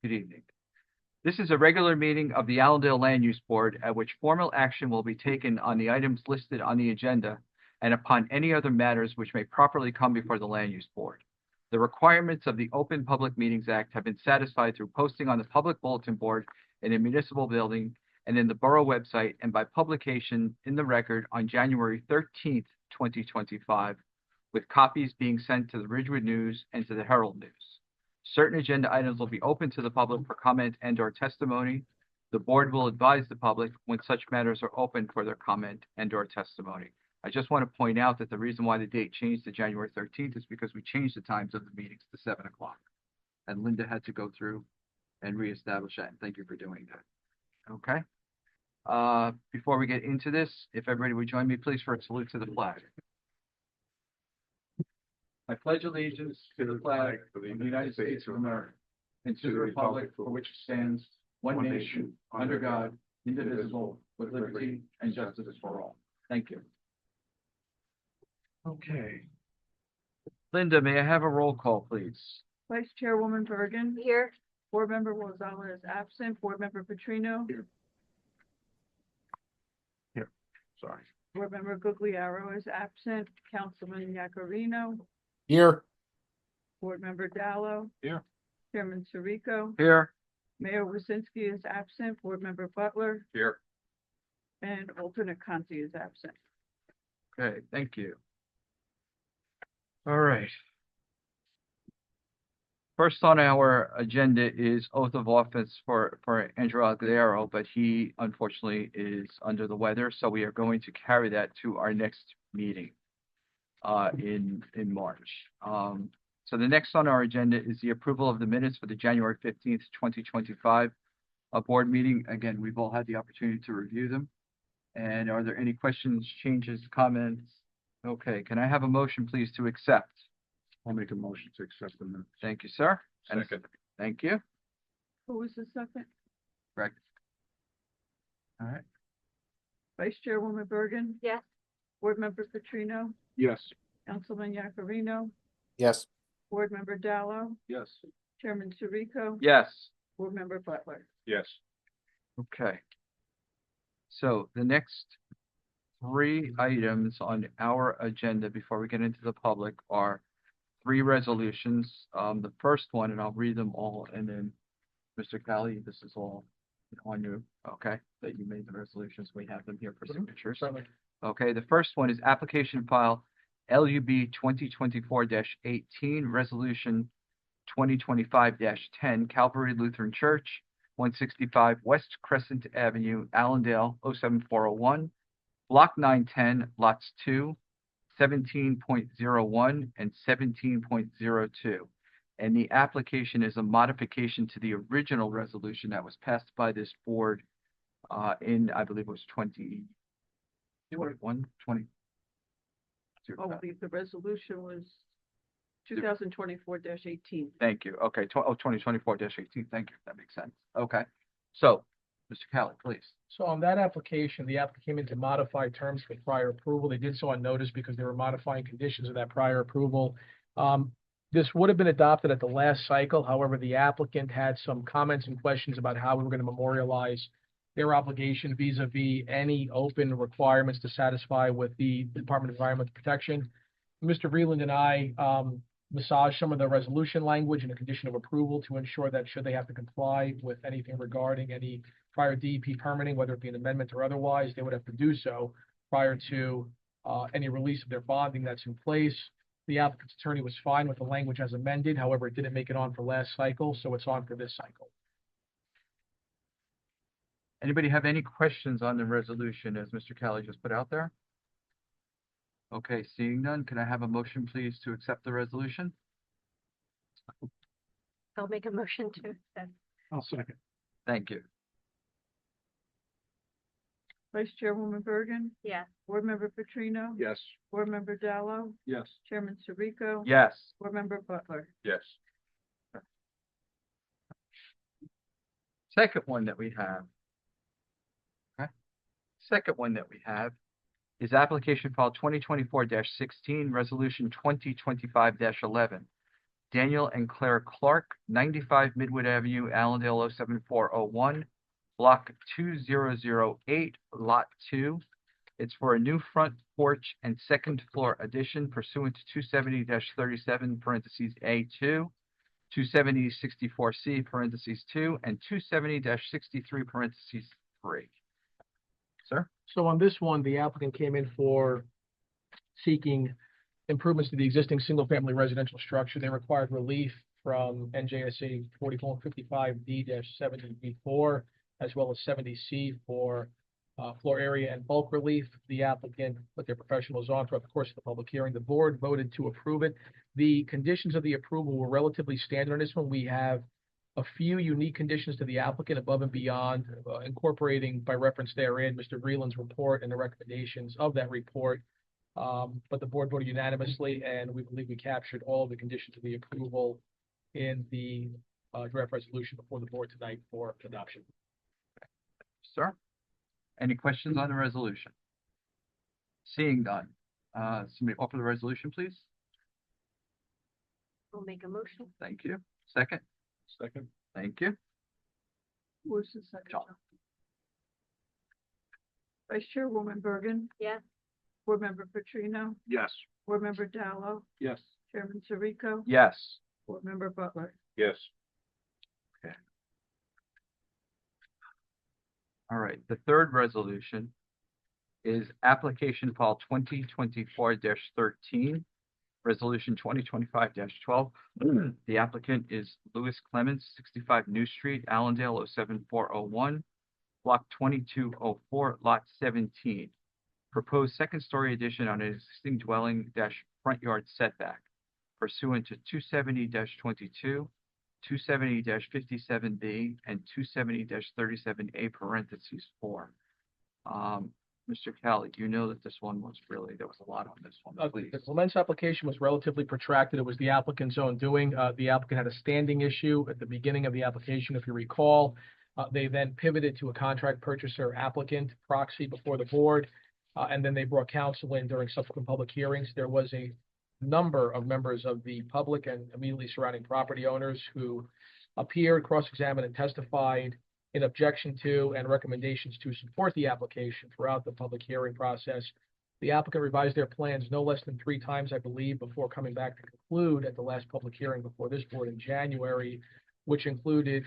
Good evening. This is a regular meeting of the Allendale Land Use Board at which formal action will be taken on the items listed on the agenda and upon any other matters which may properly come before the Land Use Board. The requirements of the Open Public Meetings Act have been satisfied through posting on the public bulletin board in a municipal building and in the borough website and by publication in the record on January 13th, 2025, with copies being sent to the Ridgewood News and to the Herald News. Certain agenda items will be open to the public for comment and/or testimony. The board will advise the public when such matters are open for their comment and/or testimony. I just want to point out that the reason why the date changed to January 13th is because we changed the times of the meetings to 7 o'clock. And Linda had to go through and reestablish that, and thank you for doing that. Okay? Before we get into this, if everybody would join me, please, for a salute to the flag. I pledge allegiance to the flag of the United States of America and to the republic for which it stands, one nation, under God, indivisible, with liberty and justice for all. Thank you. Okay. Linda, may I have a roll call, please? Vice Chairwoman Bergen. Here. Board Member Lozala is absent. Board Member Petrino. Here. Sorry. Board Member Gugliaro is absent. Councilman Yakarino. Here. Board Member Dallo. Here. Chairman Sirico. Here. Mayor Wasinski is absent. Board Member Butler. Here. And alternate Conti is absent. Okay, thank you. All right. First on our agenda is oath of office for Andrew Aguilera, but he unfortunately is under the weather, so we are going to carry that to our next meeting in March. So the next on our agenda is the approval of the minutes for the January 15th, 2025 board meeting. Again, we've all had the opportunity to review them. And are there any questions, changes, comments? Okay, can I have a motion, please, to accept? I'll make a motion to accept the minutes. Thank you, sir. And Second. thank you. Who was the second? Greg. All right. Vice Chairwoman Bergen. Yes. Board Member Petrino. Yes. Councilman Yakarino. Yes. Board Member Dallo. Yes. Chairman Sirico. Yes. Board Member Butler. Yes. Okay. So the next three items on our agenda before we get into the public are three resolutions. The first one, and I'll read them all, and then Mr. Kelly, this is all on you, okay? That you made the resolutions. We have them here for signatures. Okay, the first one is application file LUB 2024-18, resolution 2025-10, Calvary Lutheran Church, 165 West Crescent Avenue, Allendale, 07401, Block 910, Lots 2, 17.01 and 17.02. And the application is a modification to the original resolution that was passed by this board in, I believe it was 2021, 20. Oh, the resolution was 2024-18. Thank you. Okay, 2024-18. Thank you. That makes sense. Okay. So, Mr. Kelly, please. So on that application, the applicant came in to modify terms for prior approval. They did so on notice because they were modifying conditions of that prior approval. This would have been adopted at the last cycle. However, the applicant had some comments and questions about how we were going to memorialize their obligation vis-a-vis any open requirements to satisfy with the Department of Environmental Protection. Mr. Vreeland and I massaged some of the resolution language and a condition of approval to ensure that should they have to comply with anything regarding any prior DEP permitting, whether it be an amendment or otherwise, they would have to do so prior to any release of their bonding that's in place. The applicant's attorney was fine with the language as amended. However, it didn't make it on for last cycle, so it's on for this cycle. Anybody have any questions on the resolution as Mr. Kelly just put out there? Okay, seeing none, can I have a motion, please, to accept the resolution? I'll make a motion to accept. I'll second. Thank you. Vice Chairwoman Bergen. Yes. Board Member Petrino. Yes. Board Member Dallo. Yes. Chairman Sirico. Yes. Board Member Butler. Yes. Second one that we have. Okay. Second one that we have is application file 2024-16, resolution 2025-11. Daniel and Claire Clark, 95 Midwood Avenue, Allendale 07401, Block 2008, Lot 2. It's for a new front porch and second floor addition pursuant to 270-37 parentheses A2, 270-64C parentheses 2, and 270-63 parentheses 3. Sir? So on this one, the applicant came in for seeking improvements to the existing single-family residential structure. They required relief from NJSA 40:55D-70B4, as well as 70C for floor area and bulk relief. The applicant put their professionals on throughout the course of the public hearing. The board voted to approve it. The conditions of the approval were relatively standard on this one. We have a few unique conditions to the applicant above and beyond, incorporating by reference therein Mr. Breland's report and the recommendations of that report. But the board voted unanimously, and we believe we captured all of the conditions of the approval in the draft resolution before the board tonight for adoption. Sir? Any questions on the resolution? Seeing none. Somebody offer the resolution, please. I'll make a motion. Thank you. Second. Second. Thank you. Who's the second? John. Vice Chairwoman Bergen, Yes. Board Member Petrino, Yes. Board Member Dallo, Yes. Chairman Sirico, Yes. Board Member Butler. Yes. All right. The third resolution is application file 2024-13, resolution 2025-12. The applicant is Louis Clements, 65 New Street, Allendale 07401, block 2204, lot 17. Proposed second-story addition on an existing dwelling front yard setback pursuant to 270-22, 270-57B, and 270-37A parentheses 4. Mr. Kelly, you know that this one was really, there was a lot on this one, please. The Clements application was relatively protracted. It was the applicant's own doing. The applicant had a standing issue at the beginning of the application, if you recall. They then pivoted to a contract purchaser applicant proxy before the board, and then they brought counsel in during subsequent public hearings. There was a number of members of the public and immediately surrounding property owners who appeared, cross-examined, and testified in objection to and recommendations to support the application throughout the public hearing process. The applicant revised their plans no less than 3 times, I believe, before coming back to conclude at the last public hearing before this board in January, which included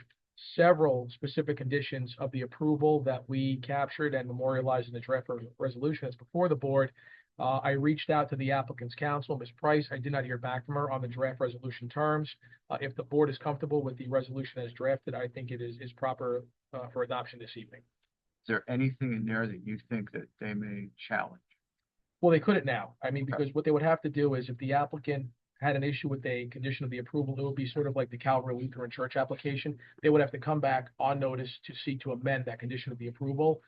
several specific conditions of the approval that we captured and memorialized in the draft resolution that's before the board. I reached out to the applicant's counsel, Ms. Price. I did not hear back from her on the draft resolution terms. If the board is comfortable with the resolution as drafted, I think it is proper for adoption this evening. Is there anything in there that you think that they may challenge? Well, they couldn't now. I mean, because what they would have to do is if the applicant had an issue with a condition of the approval, it would be sort of like the Calvary Lutheran Church application. They would have to come back on notice to seek to amend that condition of the approval.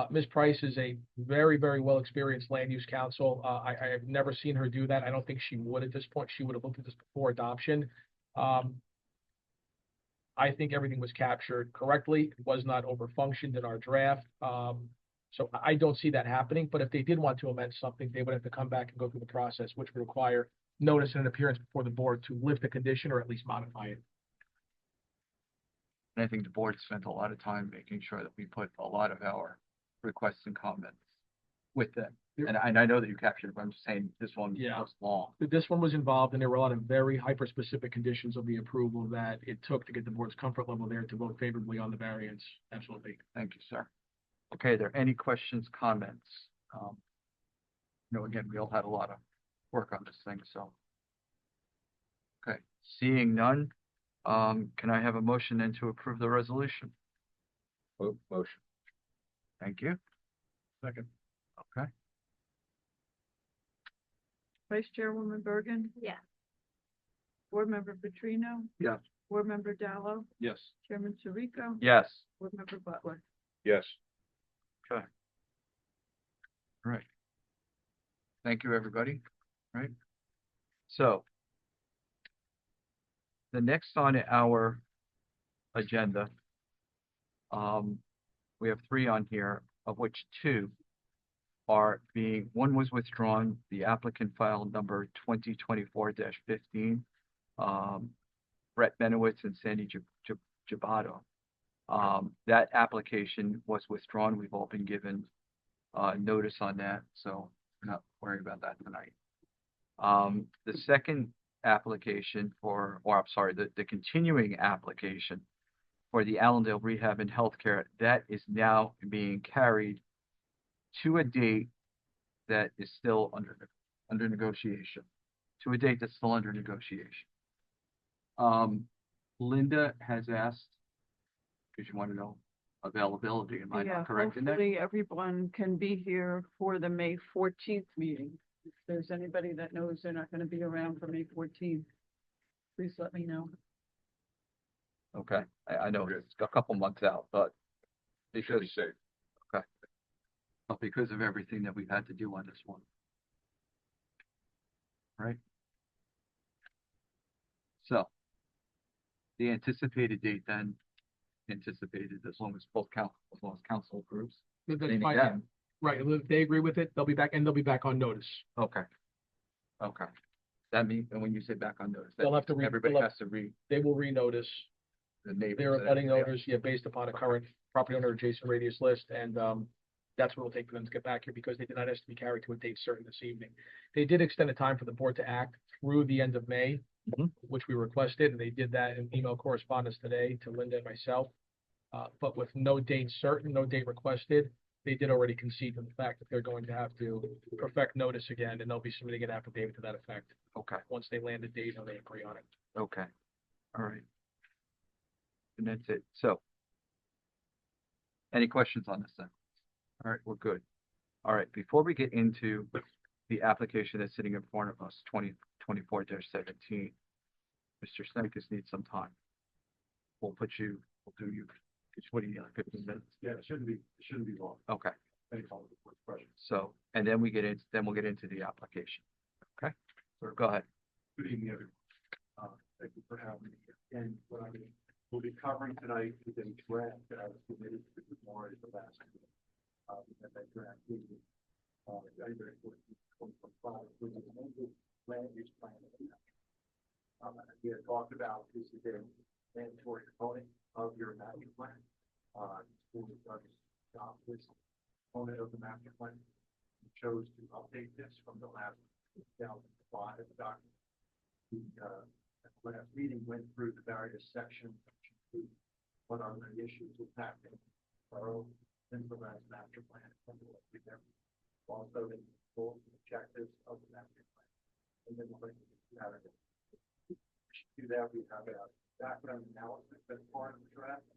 Ms. Price is a very, very well-experienced land use counsel. I have never seen her do that. I don't think she would at this point. She would have looked at this before adoption. I think everything was captured correctly. It was not overfunctioned in our draft. So I don't see that happening. But if they did want to amend something, they would have to come back and go through the process, which would require notice and an appearance before the board to lift the condition or at least modify it. And I think the board spent a lot of time making sure that we put a lot of our requests and comments with them. And I know that you captured it, but I'm just saying this one was long. This one was involved, and there were a lot of very hyper-specific conditions of the approval that it took to get the board's comfort level there to vote favorably on the variance. Absolutely. Thank you, sir. Okay, are there any questions, comments? Again, we all had a lot of work on this thing, so. Okay, seeing none, can I have a motion then to approve the resolution? Motion. Thank you. Second. Okay. Vice Chairwoman Bergen, Yes. Board Member Petrino, Yes. Board Member Dallo, Yes. Chairman Sirico, Yes. Board Member Butler. Yes. Okay. All right. Thank you, everybody. All right. So the next on our agenda, we have 3 on here, of which 2 are one was withdrawn, the applicant file number 2024-15. Brett Benowitz and Sandy Gibato. That application was withdrawn. We've all been given notice on that, so we're not worrying about that tonight. The second application the continuing application for the Allendale Rehab and Healthcare, that is now being carried to a date that is still under negotiation. To a date that's still under negotiation. Linda has asked, because you want to know availability, am I Yeah, not correct in that? hopefully everyone can be here for the May 14th meeting. If there's anybody that knows they're not gonna be around for May 14th, please let me know. Okay, I know it's a couple months out, but Should be because, safe. but because of everything that we've had to do on this one. Right? So, the anticipated date then, anticipated as long as council approves. That's meaning fine, them. Right, if they agree with it, they'll be back, and they'll be back on notice. Okay. Okay. That means, and when you say back on notice, that They'll have to means read- everybody they'll has to read They will renotice. the neighbors. They're and abutting everything else. owners, yeah, based upon a current property owner adjacent radius list, and that's what it'll take for them to get back here, because they did not ask to be carried to a date certain this evening. They did extend the time for the board to act through the end of May, Mhm. which we requested, and they did that in email correspondence today to Linda and myself. But with no date certain, no date requested, they did already concede to the fact that they're going to have to perfect notice again, and they'll be submitting an affidavit to that effect Okay, once they land a date or they agree on it. okay. All right. And that's it. So. Any questions on this then? All right, we're good. All right, before we get into the application that's sitting in front of us, 2024-17, Mr. Stenkus needs some time. We'll do you, what do you need, like 15 minutes? Yeah, it shouldn't be long. Okay, Any follow-up questions? so, and then we'll get into the application. Okay, so go ahead. Good evening, everyone. Thank you for having me here. And what we'll be covering tonight is a draft that I was submitted to the board at the last meeting. And that draft is, January 14th, 2025, which is an amended land use plan. As we had talked about, this is a mandatory component of your master plan. School does adopt this component of the master plan. We chose to update this from the last 2005 document. At the last meeting, went through the various sections, which include what are the issues impacting our implemented master plan. Also, the goals and objectives of the master plan. And then we're going to do that. We have a background analysis that's part of the draft.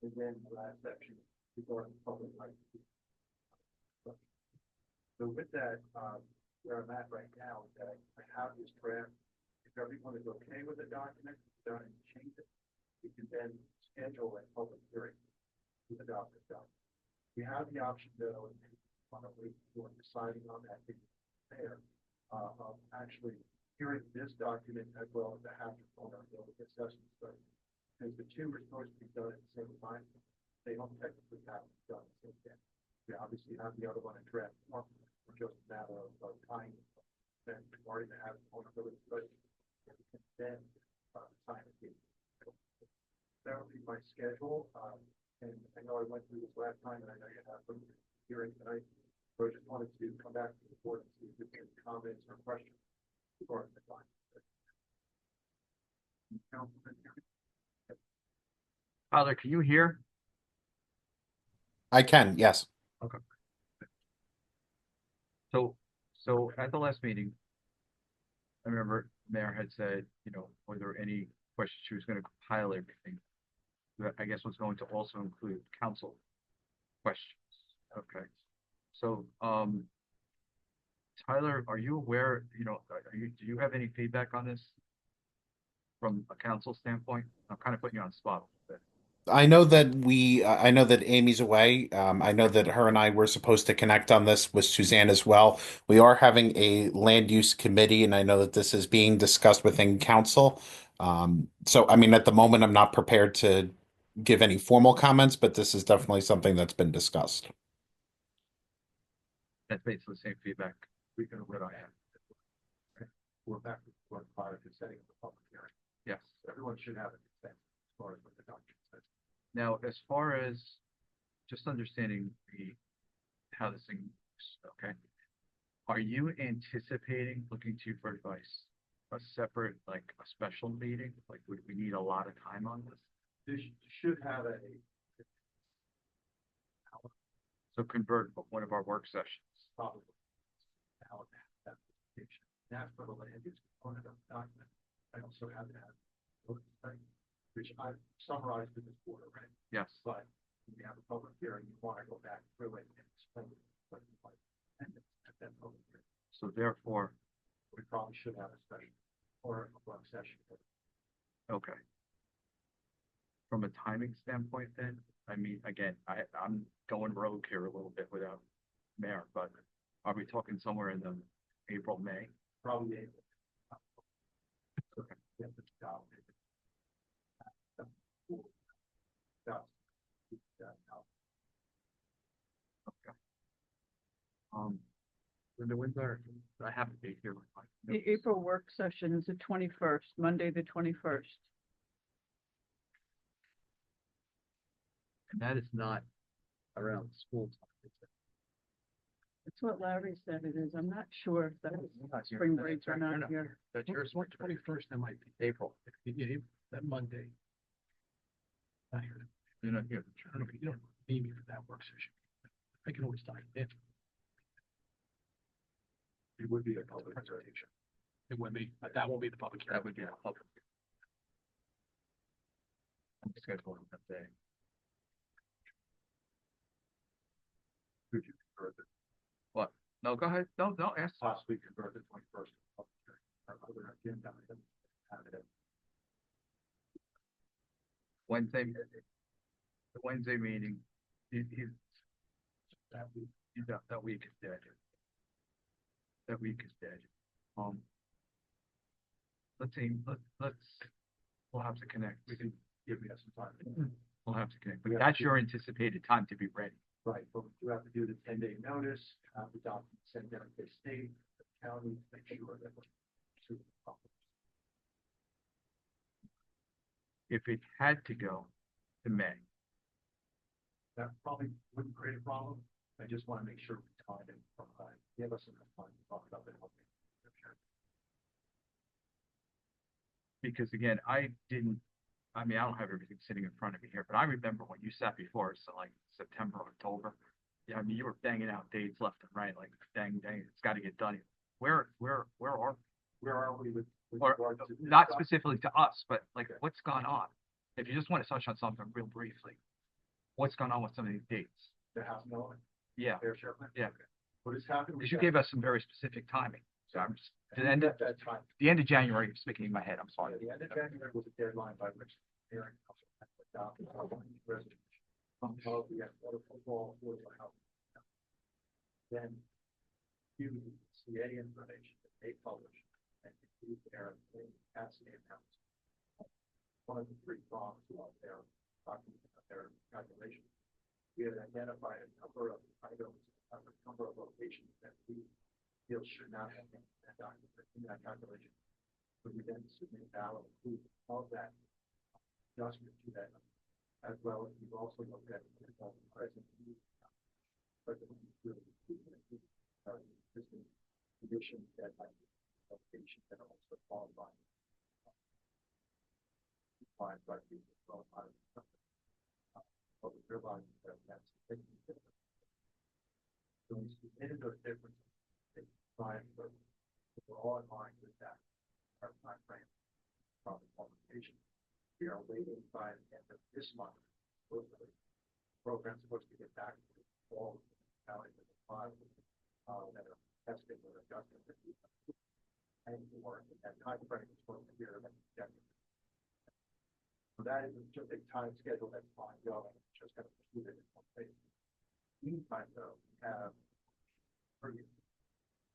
And then the last section regarding public rights. So with that, where I'm at right now is that I have this draft. If everyone is okay with the document, don't change it. We can then schedule a public hearing to adopt this document. We have the option though, and on a week for deciding on that there, of actually hearing this document as well as the hazard vulnerability assessment study. Because the two are supposed to be done at the same time, they don't technically have to be done at the same time. We obviously have the other one in draft form, or just a matter of time. Then regarding the hazard vulnerability study, then sign it. That would be my schedule. And I know I went through this last time, and I know you have some hearing tonight. So I just wanted to come back to the board and see if there's any comments or questions regarding the time. Tyler, can you hear? I can, yes. So at the last meeting, I remember Mayor had said, were there any questions? She was going to compile everything. That I guess was going to also include council questions. Okay. So, Tyler, are you aware, do you have any feedback on this from a council standpoint? I'm kind of putting you on the spot a little bit. I know that Amy's away. I know that her and I were supposed to connect on this with Suzanne as well. We are having a land use committee, and I know that this is being discussed within council. So, I mean, at the moment, I'm not prepared to give any formal comments, but this is definitely something that's been discussed. That's basically the same feedback we can what I have. We're back to prior to setting up the public hearing. should have a consensus as far as what the document says. Now, as far as just understanding how this thing works, okay? Are you anticipating looking to you for advice? A separate, like a special meeting? Like, would we need a lot of time on this? This should have a, So convert one of our work sessions. probably, how that application. That's for the land use component of the document. I also have to have, which I summarized in this board already, Yes. but when you have a public hearing, you want to go back through it and explain what you like. And at that public hearing, So therefore, we probably should have a special or a work session. okay. From a timing standpoint then, I mean, again, I'm going rogue here a little bit without mayor, but are we talking somewhere in the April, May? Probably able. Okay. Yeah, but, Linda, when's I have to be here with my. The April work session is the 21st, Monday, the 21st. And that is not around school time. is it? That's what Larry said it is. I'm not sure if that Not here. spring That's breaks right, are you're not here. That's yours. 21st, that might be April. that Monday. Not here. You're not here. I don't know, you don't need me for that work session. I can always dive in. It would be a public hearing. Presentation. It would be, but that won't be the public hearing. That would be a public. I'm scheduling that day. Could you convert it, No, go ahead. No, ask. possibly convert the 21st? Or other agenda items, have it. Wednesday, the Wednesday meeting, That we that week is dead. That week is dead. Let's see, we'll have to connect. we can give you some time. We'll have to connect, but We have that's to- your anticipated time to be ready. Right, but we do have to do the 10-day notice, have the document sent down to the state, the county, to make sure that we're. to the public. If it had to go to May, That probably wouldn't create a problem. I just want to make sure we time it from time. Give us enough time to talk about it. because again, I don't have everything sitting in front of me here, but I remember when you sat before us, so like September, October. Yeah, I mean, you were banging out dates left and right, like dang, it's got to get done. Where are Where are we with or regard to this not document? specifically to us, but like Okay. what's gone on? If you just want to touch on something real briefly, what's gone on with some of these dates? The House no Yeah, fair share plan? Yeah. Okay. What has happened? because you gave us some very specific timing. So I'm just, at the end of, that time. the end of January, it's speaking in my head, I'm sorry. The end of January was a deadline by which the hearing council had to adopt a resolution. Of the water football, affordable housing. Then you see any information that they publish and you their capacity analysis. One of the three prongs of their document, their calculation. We had identified a number of items, a number of locations that we feel should not have been in that document, in that calculation. So we then submit valid proof of that adjustment to that, as well as we've also looked at the present. Existing conditions that might be location that are also qualified. Qualified by people qualified. But we realize that that's. So we submitted those differences. Fine, but we're all in line with that. Our time frame. From the publication. We are waiting by the end of this month. Program's supposed to get back to all of the counties that apply, that are testing or adjusting. And more, and time frame is supposed to be there. So that is just a time schedule that's fine, going, just gonna pursue it in one phase. Meantime, though, we have.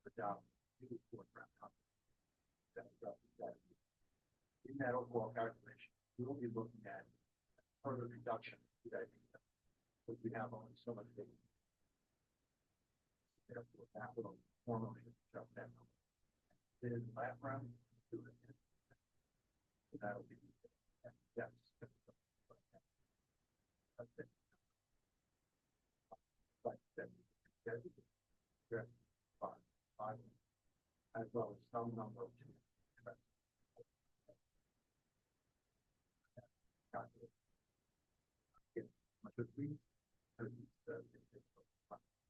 Adopt. In that overall calculation, we will be looking at further reduction to that. Because we have only so much data. Therefore, that will formally adjust that number. Then in the background, do it. That'll be. Yes. That's it. But then, yeah, five, as well as some number of. But we,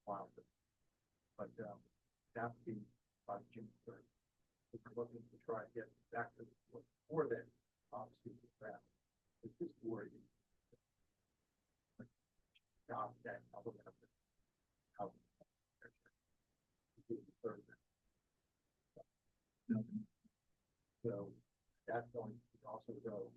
wow, but, that would be by June third. We're looking to try to get back to before then, obviously, that. It's just worried. Job that, I'll look at it. How. So that's going to also go.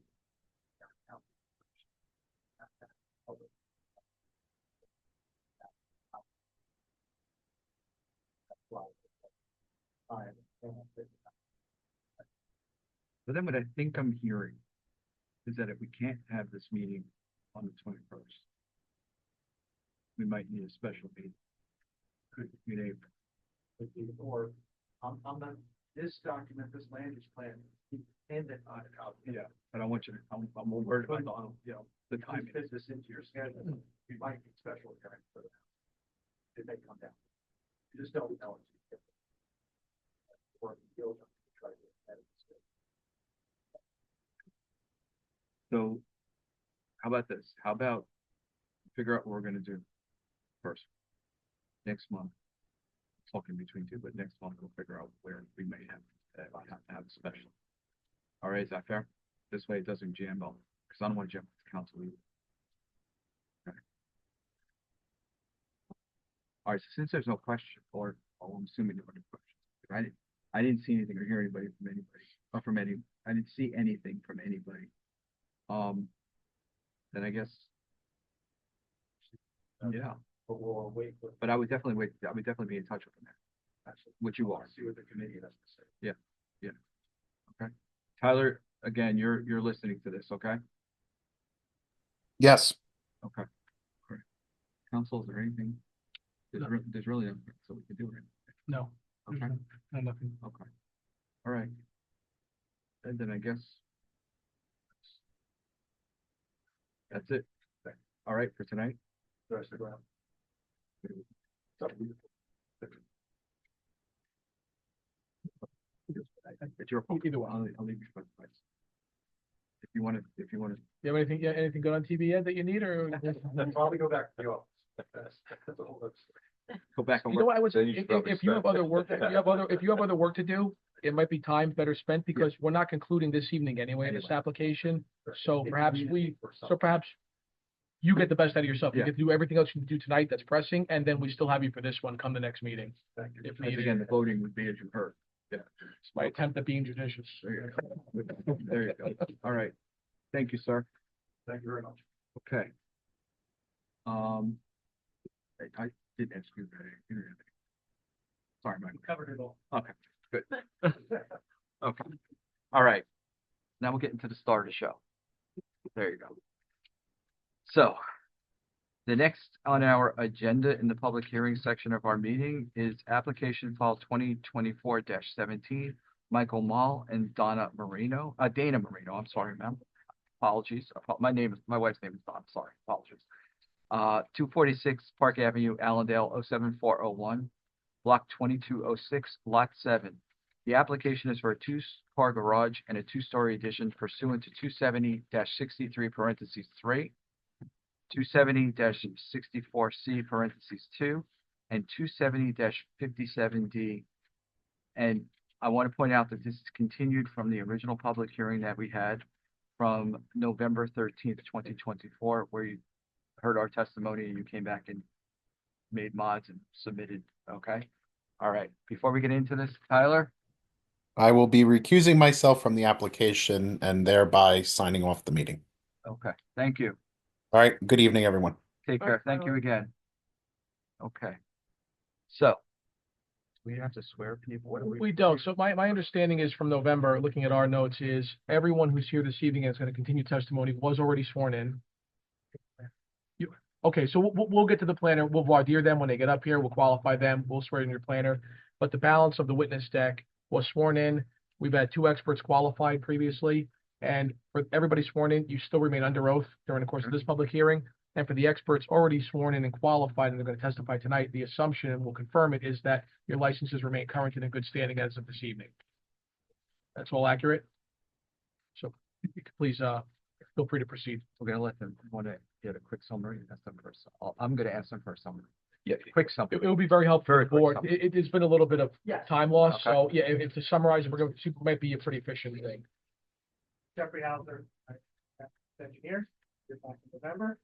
But then what I think I'm hearing is that if we can't have this meeting on the 21st, we might need a special meeting. Could be in April. Or, I'm not, this document, this land use plan, dependent on how. Yeah, but I want you to, I'm more worried about, the Time timing. fit this into your schedule, you might need special hearing for that. It may come down. You just don't know. Or you'll try to edit it. So how about this? How about figure out what we're gonna do first? Next month, talking between two, but next month we'll figure out where we may have to have a special. All right, is that fair? This way it doesn't jam up, because I don't want to jam up the council either. Okay. All right, so since there's no question, or I'm assuming there are no questions, I didn't see anything or hear anybody from anybody, or from any, I didn't see anything from anybody. Then I guess. Yeah, But we'll wait for. but I would definitely wait, I would definitely be in touch with them, which you are. See what the committee has to say. Okay. Tyler, again, you're listening to this, okay? Yes. Okay. Great. Council, is there anything? There's really nothing, so we can do it. No. Okay, No, nothing. okay. All right. And then I guess. That's it. All right, for tonight. The rest of the ground. It's up to you. It's your fault. Either way. I'll leave you for the place. If you want to, You have anything, anything good on TV yet that you need, or? Then probably go back to the office. That's a whole other story. go back and You know work. what, I would, Then you should probably if you have spend other it. work, if you have other work to do, it might be time better spent, because we're not concluding this evening anyway, this application. So perhaps perhaps you get the best out of yourself. You Yeah. get to do everything else you can do tonight that's pressing, and then we still have you for this one come the next meeting. Thank you. If Because needed. again, the voting would be as you heard. It's my attempt at being judicious. There you go. There you go. All right. Thank you, sir. Thank you very much. Okay. I didn't ask you about internet. Sorry, Mike. Covered it all. Okay, good. Okay. All right. Now we'll get into the start of the show. There you go. So the next on our agenda in the public hearing section of our meeting is application file 2024-17, Michael Mall and Dana Marino. I'm sorry, ma'am. Apologies. My wife's name is Donna. Sorry. Apologies. 246 Park Avenue, Allendale, 07401, block 2206, lot 7. The application is for a two-car garage and a two-story addition pursuant to 270-63 parentheses 3, 270-64C parentheses 2, and 270-57D. And I want to point out that this is continued from the original public hearing that we had from November 13th, 2024, where you heard our testimony and you came back and made mods and submitted. Okay. All right. Before we get into this, Tyler. I will be recusing myself from the application and thereby signing off the meeting. Okay. Thank you. All right. Good evening, everyone. Take Bye, care. Thank you Tyler. again. Okay. So we have to swear people. What do We don't. So my understanding is from November, looking at our notes, is everyone who's here this evening and is going to continue testimony was already sworn in. Okay, so we'll get to the planner. We'll voir dire them when they get up here. We'll qualify them. We'll swear in your planner. But the balance of the witness deck was sworn in. We've had two experts qualified previously. And for everybody sworn in, you still remain under oath during the course of this public hearing. And for the experts already sworn in and qualified, and they're going to testify tonight, the assumption, and we'll confirm it, is that your licenses remain current and in good standing as of this evening. That's all accurate? So you can please, feel free to proceed. We're gonna let them, want to get a quick summary, ask them first. I'm gonna ask them for a summary. Yeah, Quick summary. it will be very helpful Very for the quick board. summary. It's been a little bit of Yes. time loss, Okay. so yeah, if to summarize, it might be a pretty efficient thing. Jeffrey Hauser, engineer, here back in November.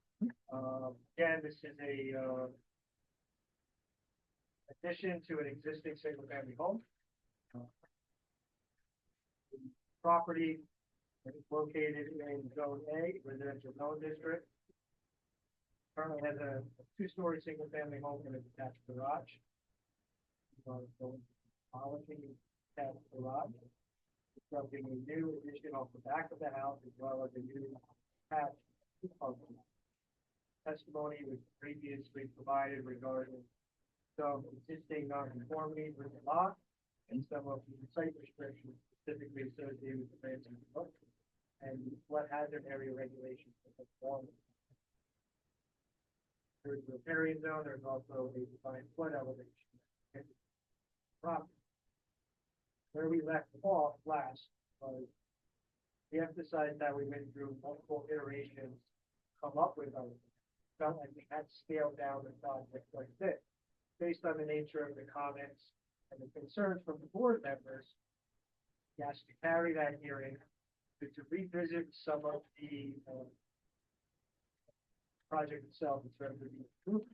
Again, this is a addition to an existing single-family home. The property is located in Zone A, residential zone district. Currently has a two-story single-family home and a detached garage. So polishing the detached garage. Constructing a new addition off the back of the house as well as a new attached apartment. Testimony was previously provided regarding some existing non-conformities with the lot and some of the site restrictions specifically associated with the Branson Brook and flood hazard area regulations. There's a riparian zone, there's also a defined flood elevation. Property. Where we left off last was we emphasized that we went through multiple iterations, come up with our, felt like we had scaled down the project like this. Based on the nature of the comments and the concerns from the board members, we asked to carry that hearing to revisit some of the project itself in terms of the improvements.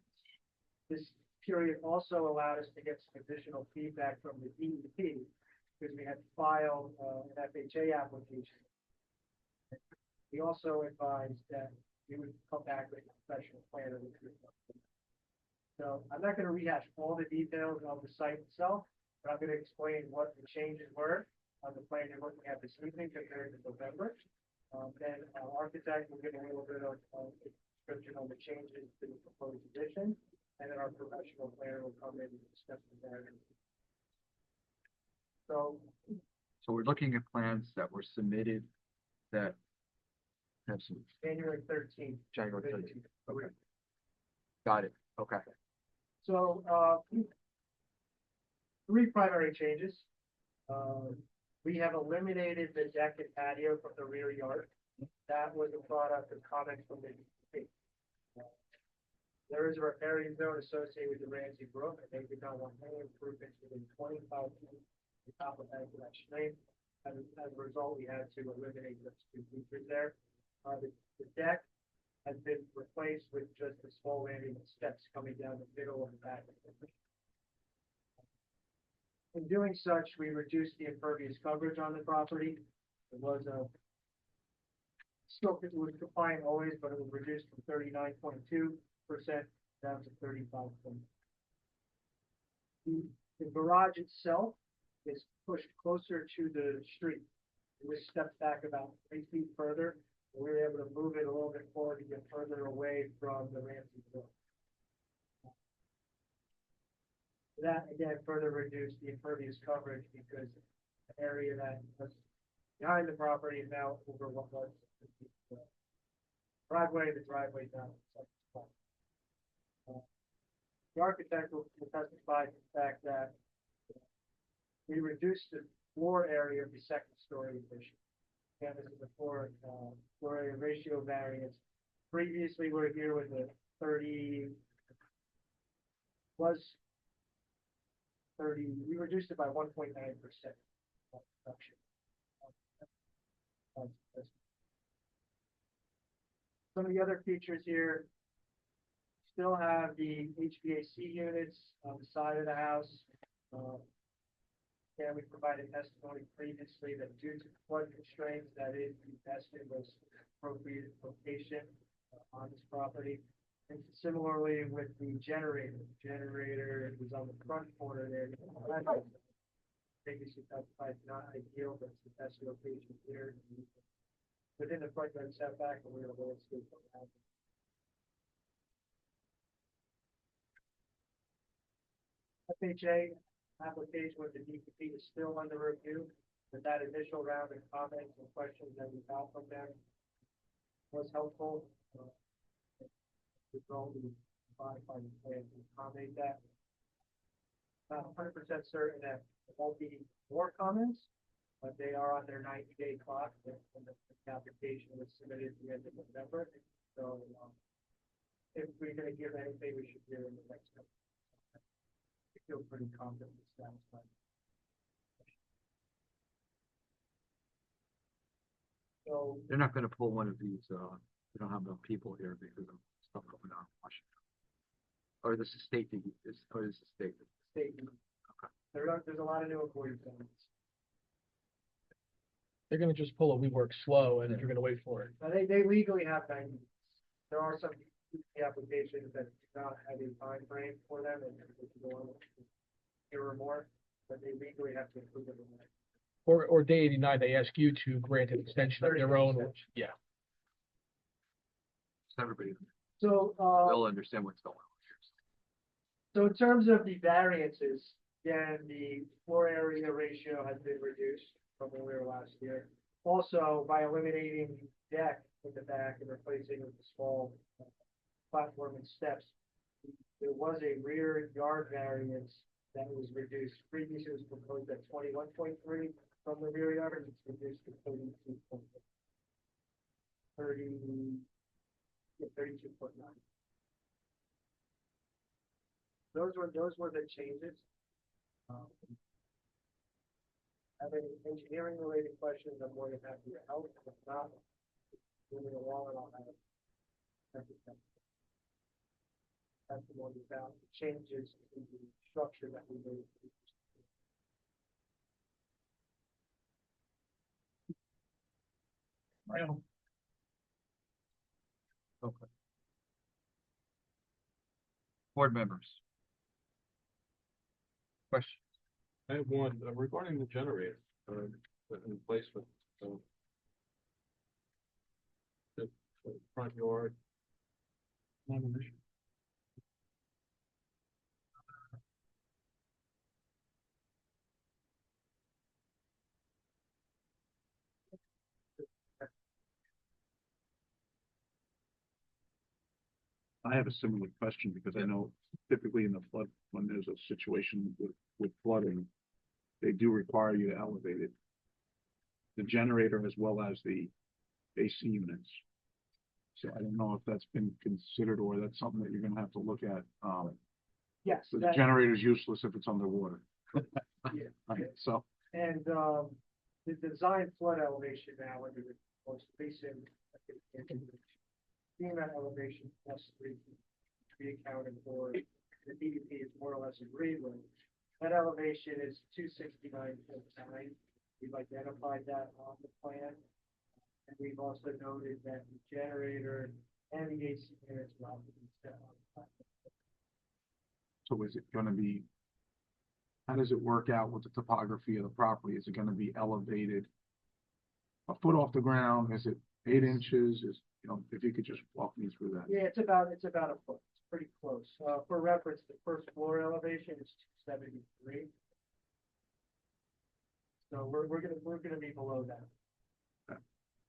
This period also allowed us to get some additional feedback from the DEP because we had filed an FHA application. We also advised that we would come back with a professional plan of the treatment. So I'm not going to rehash all the details of the site itself, but I'm going to explain what the changes were on the plan you're looking at this evening compared to November. Then our architect will give a little bit of description on the changes to the proposed addition, and then our professional planner will come in and discuss the variance. So we're looking at plans that were submitted that have some January 13th. January 13th. Okay. Got it. Okay. So, three primary changes. We have eliminated the deck and patio from the rear yard. That was a product of comments from the DEP. There is a riparian zone associated with the Ramsey Brook, and they did not want any improvements within 25 feet of the top of that stream. As a result, we had to eliminate those two features there. The deck has been replaced with just a small landing and steps coming down the middle of the back. In doing such, we reduced the impervious coverage on the property. It was still it was compliant always, but it was reduced from 39.2% down to 35%. The garage itself is pushed closer to the street. It was stepped back about 3 feet further. We were able to move it a little bit forward to get further away from the Ramsey Brook. That again further reduced the impervious coverage because the area that was behind the property is now over what was the driveway. The driveway now. The architect will testify to the fact that we reduced the floor area of the second story addition. Again, this is a floor area ratio variance. Previously, we were here with a 30, we reduced it by 1.9% reduction. Some of the other features here still have the HVAC units on the side of the house. Yeah, we provided testimony previously that due to flood constraints, that is the best and most appropriate location on this property. And similarly with the generator is on the front corner there. Previously testified not ideal, but it's the best location here. Within the front yard setback, and we're going to landscape from that. FHA application with the DEP is still under review. that initial round of comments and questions that we got from them was helpful. We're going to modify the plan to accommodate that. Not 100% certain that there won't be more comments, but they are on their 90-day clock when the application was submitted at the end of November. So if we're going to give anything, we should do it in the next couple. I feel pretty confident with that. So They're not gonna pull one of these, we don't have enough people here because of stuff going on in Washington. Or this is state, or this is state. statement. Okay. There's a lot of new employees coming. They're gonna just pull a we work slow and you're gonna wait for it. Now, they legally have 90 days. There are some applications that do not have a time frame for them and they can go on a year or more, but they legally have to include them in that. Or day 89, they ask you to grant an extension of their own, extension. yeah. So everybody, So, they'll understand what's going on here. so in terms of the variances, again, the floor area ratio has been reduced from where we were last year. Also, by eliminating the deck in the back and replacing it with a small platform and steps, there was a rear yard variance that was reduced. Previously, it was proposed at 21.3 from the rear yard, and it's reduced to 32.9. 32.9. Those were the changes. Have any engineering related questions? I'm more than happy to help. If not, moving along, and I'll have testimony about the changes in the structure that we made. Okay. Board members. Question. I have one regarding the generator, in placement. The front yard. Not an issue. I have a similar question because I know typically in the flood, when there's a situation with flooding, they do require you to elevate it. The generator as well as the AC units. So I don't know if that's been considered or that's something that you're gonna have to look at. Yes, The that- generator's useless if it's underwater. Yeah. Right, so, and the design flood elevation now under the most recent FEMA elevation plus 3 to be accounted for. The DEP is more or less agreed with. That elevation is 269.9. We've identified that on the plan. And we've also noted that the generator and the AC units will have to be set on. so is it gonna be? How does it work out with the topography of the property? Is it gonna be elevated a foot off the ground? Is it 8 inches? If you could just walk me through that. Yeah, it's about a foot. It's pretty close. For reference, the first floor elevation is 273. So we're gonna be below that. Okay.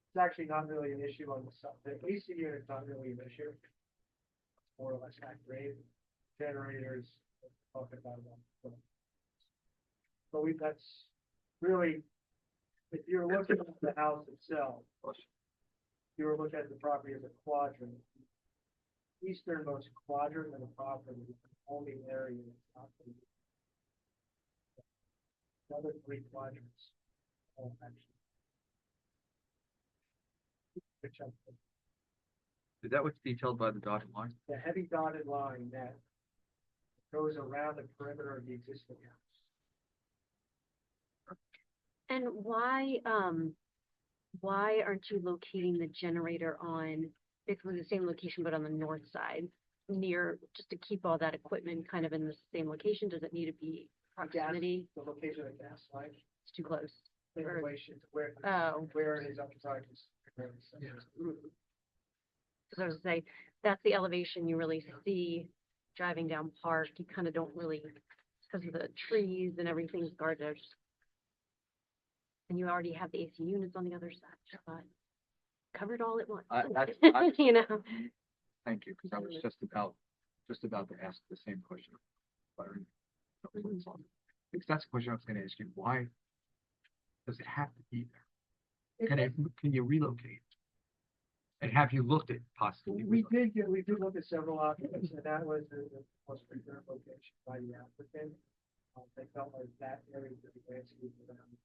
It's actually not really an issue on the side. The AC unit's not really an issue. It's more or less at grade. Generators, talking about that. So that's really, if you're looking at the house itself, you were looking at the property as a quadrant. Easternmost quadrant of the property is the only area that's not. The other 3 quadrants. Actually. Which Is that what's detailed by the dotted line? the heavy dotted line that goes around the perimeter of the existing house. And why aren't you locating the generator on basically the same location, but on the north side, just to keep all that equipment kind of in the same location? Does it need to be proximity? The location of the gas line, It's too close. in relation to where it is outside. Because I was gonna say, that's the elevation you really see driving down Park. You kind of don't really, because of the trees and everything's guarded. I And you already have the AC units on the other side, just thought, covered all at once. I- You know, Thank you, because I was just about to ask the same question. Byron. Because that's the question I was gonna ask you, why does it have to be there? Can you relocate? And have you looked at possibly? We did look at several options, and that was the most preferred location by the applicant. They felt like that area would be landscaped around.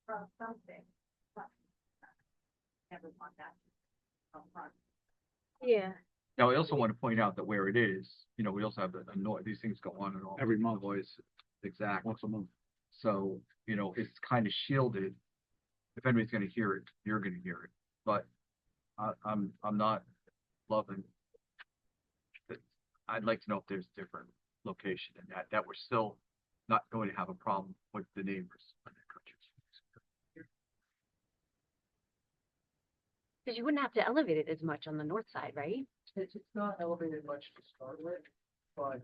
From something, but never want that upfront. yeah. Now, I also want to point out that where it is, we also have the noise, these things go on and off. Every month. Noise, exactly. Once a month. So, it's kind of shielded. If anybody's gonna hear it, you're gonna hear it, but I'm not loving that. I'd like to know if there's different location in that we're still not going to have a problem with the neighbors. Because you wouldn't have to elevate it as much on the north side, right? It's not elevated much to start with, but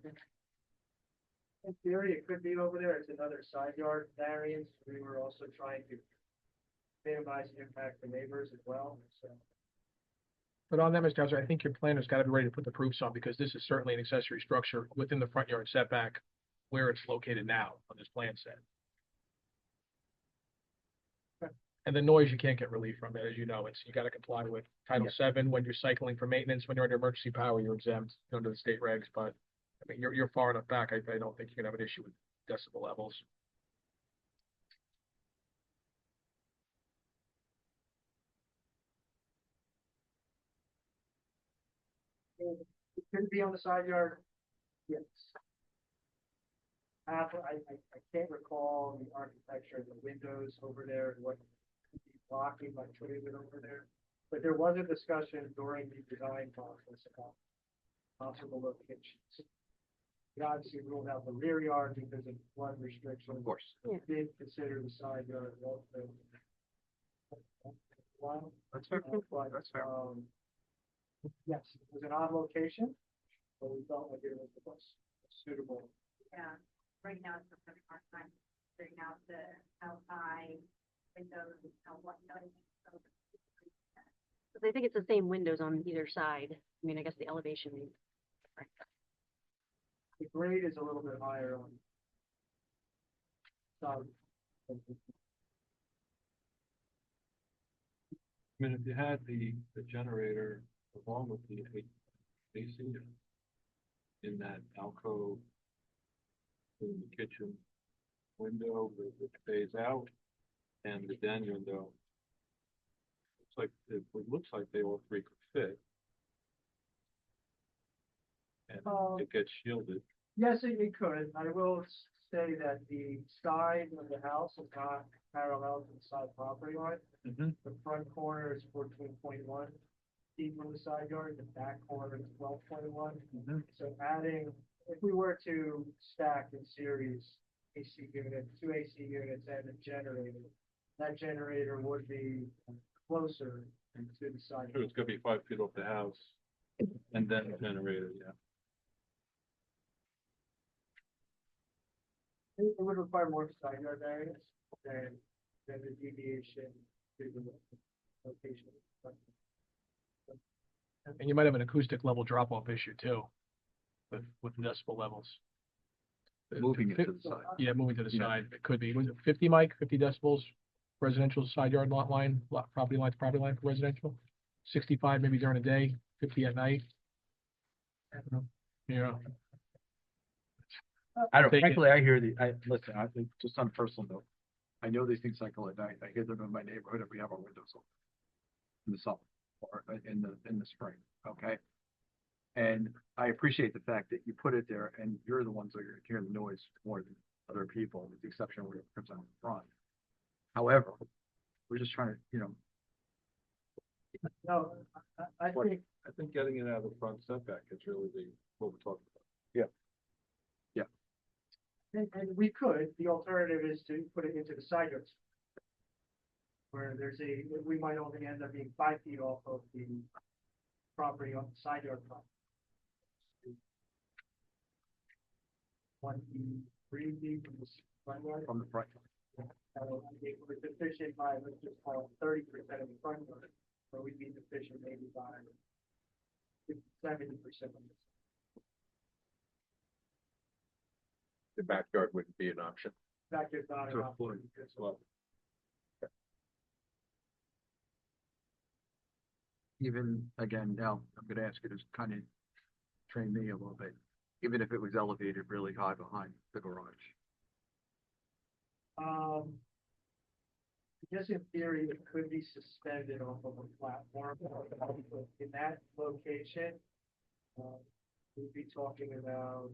in theory, it could be over there. It's another side yard variance. We were also trying to minimize the impact to neighbors as well, so. But on that, Mr. Hauser, I think your planner's got to be ready to put the proofs on, because this is certainly an accessory structure within the front yard setback where it's located now on this plan set. And the noise, you can't get relief from it, as you know, you got to comply with Title VII when you're cycling for maintenance. When you're under emergency power, you're exempt under the state regs, but I mean, you're far enough back. I don't think you're gonna have an issue with decibel levels. It could be on the side yard, yes. I can't recall the architecture of the windows over there and what could be blocking by putting it over there. But there was a discussion during the design process about possible locations. We obviously ruled out the rear yard because of flood restrictions. Of course. Yeah. Did consider the side yard also. Well, That's fair. but, That's fair. yes, it was an odd location, but we felt like it was the most suitable. Yeah, right now it's a pretty hard time figuring out the outside windows and how what does. But I think it's the same windows on either side. I mean, I guess the elevation is different. The grade is a little bit higher on. Some. I mean, if you had the generator along with the AC in that alcove in the kitchen window which fades out and the den window, it looks like they all three could fit. And it gets shielded. Yes, it could. I will say that the side of the house is not parallel to the side property line. Mhm. The front corner is 14.1 feet from the side yard, the back corner is 12.1. Mhm. So adding, if we were to stack in series AC unit, 2 AC units and a generator, that generator would be closer to the side. Sure, it's gonna be 5 feet off the house and then the generator, yeah. It would require more side yard variance than the deviation to the location. And you might have an acoustic level drop off issue too, with decibel levels. Moving it to the side. Yeah, moving to the Yeah. side. It could be, was it 50, Mike? 50 decibels? Residential side yard lot line, property line to property line for residential? 65 maybe during the day, 50 at night? Yeah. I don't, Take it. frankly, I hear listen, I think, just on a personal note, I know these things cycle at night. I hear them in my neighborhood if we have our windows open in the summer or in the spring, okay? And I appreciate the fact that you put it there and you're the ones that are hearing the noise more than other people, with the exception where it comes out in front. However, we're just trying to, No, I What- think, I think getting it out of the front setback is really what we're talking about. and we could, the alternative is to put it into the side yards. Where we might only end up being 5 feet off of the property on the side yard property. 23 feet from the front yard. from the front. It was deficient by, let's just call it 30% of the front yard, so we'd be deficient maybe by 70% of this. The backyard wouldn't be an option. That is not To a enough. foot as well. Even, again, now, I'm gonna ask you to kind of train me a little bit, even if it was elevated really high behind the garage. I guess in theory, it could be suspended off of a platform. In that location, we'd be talking about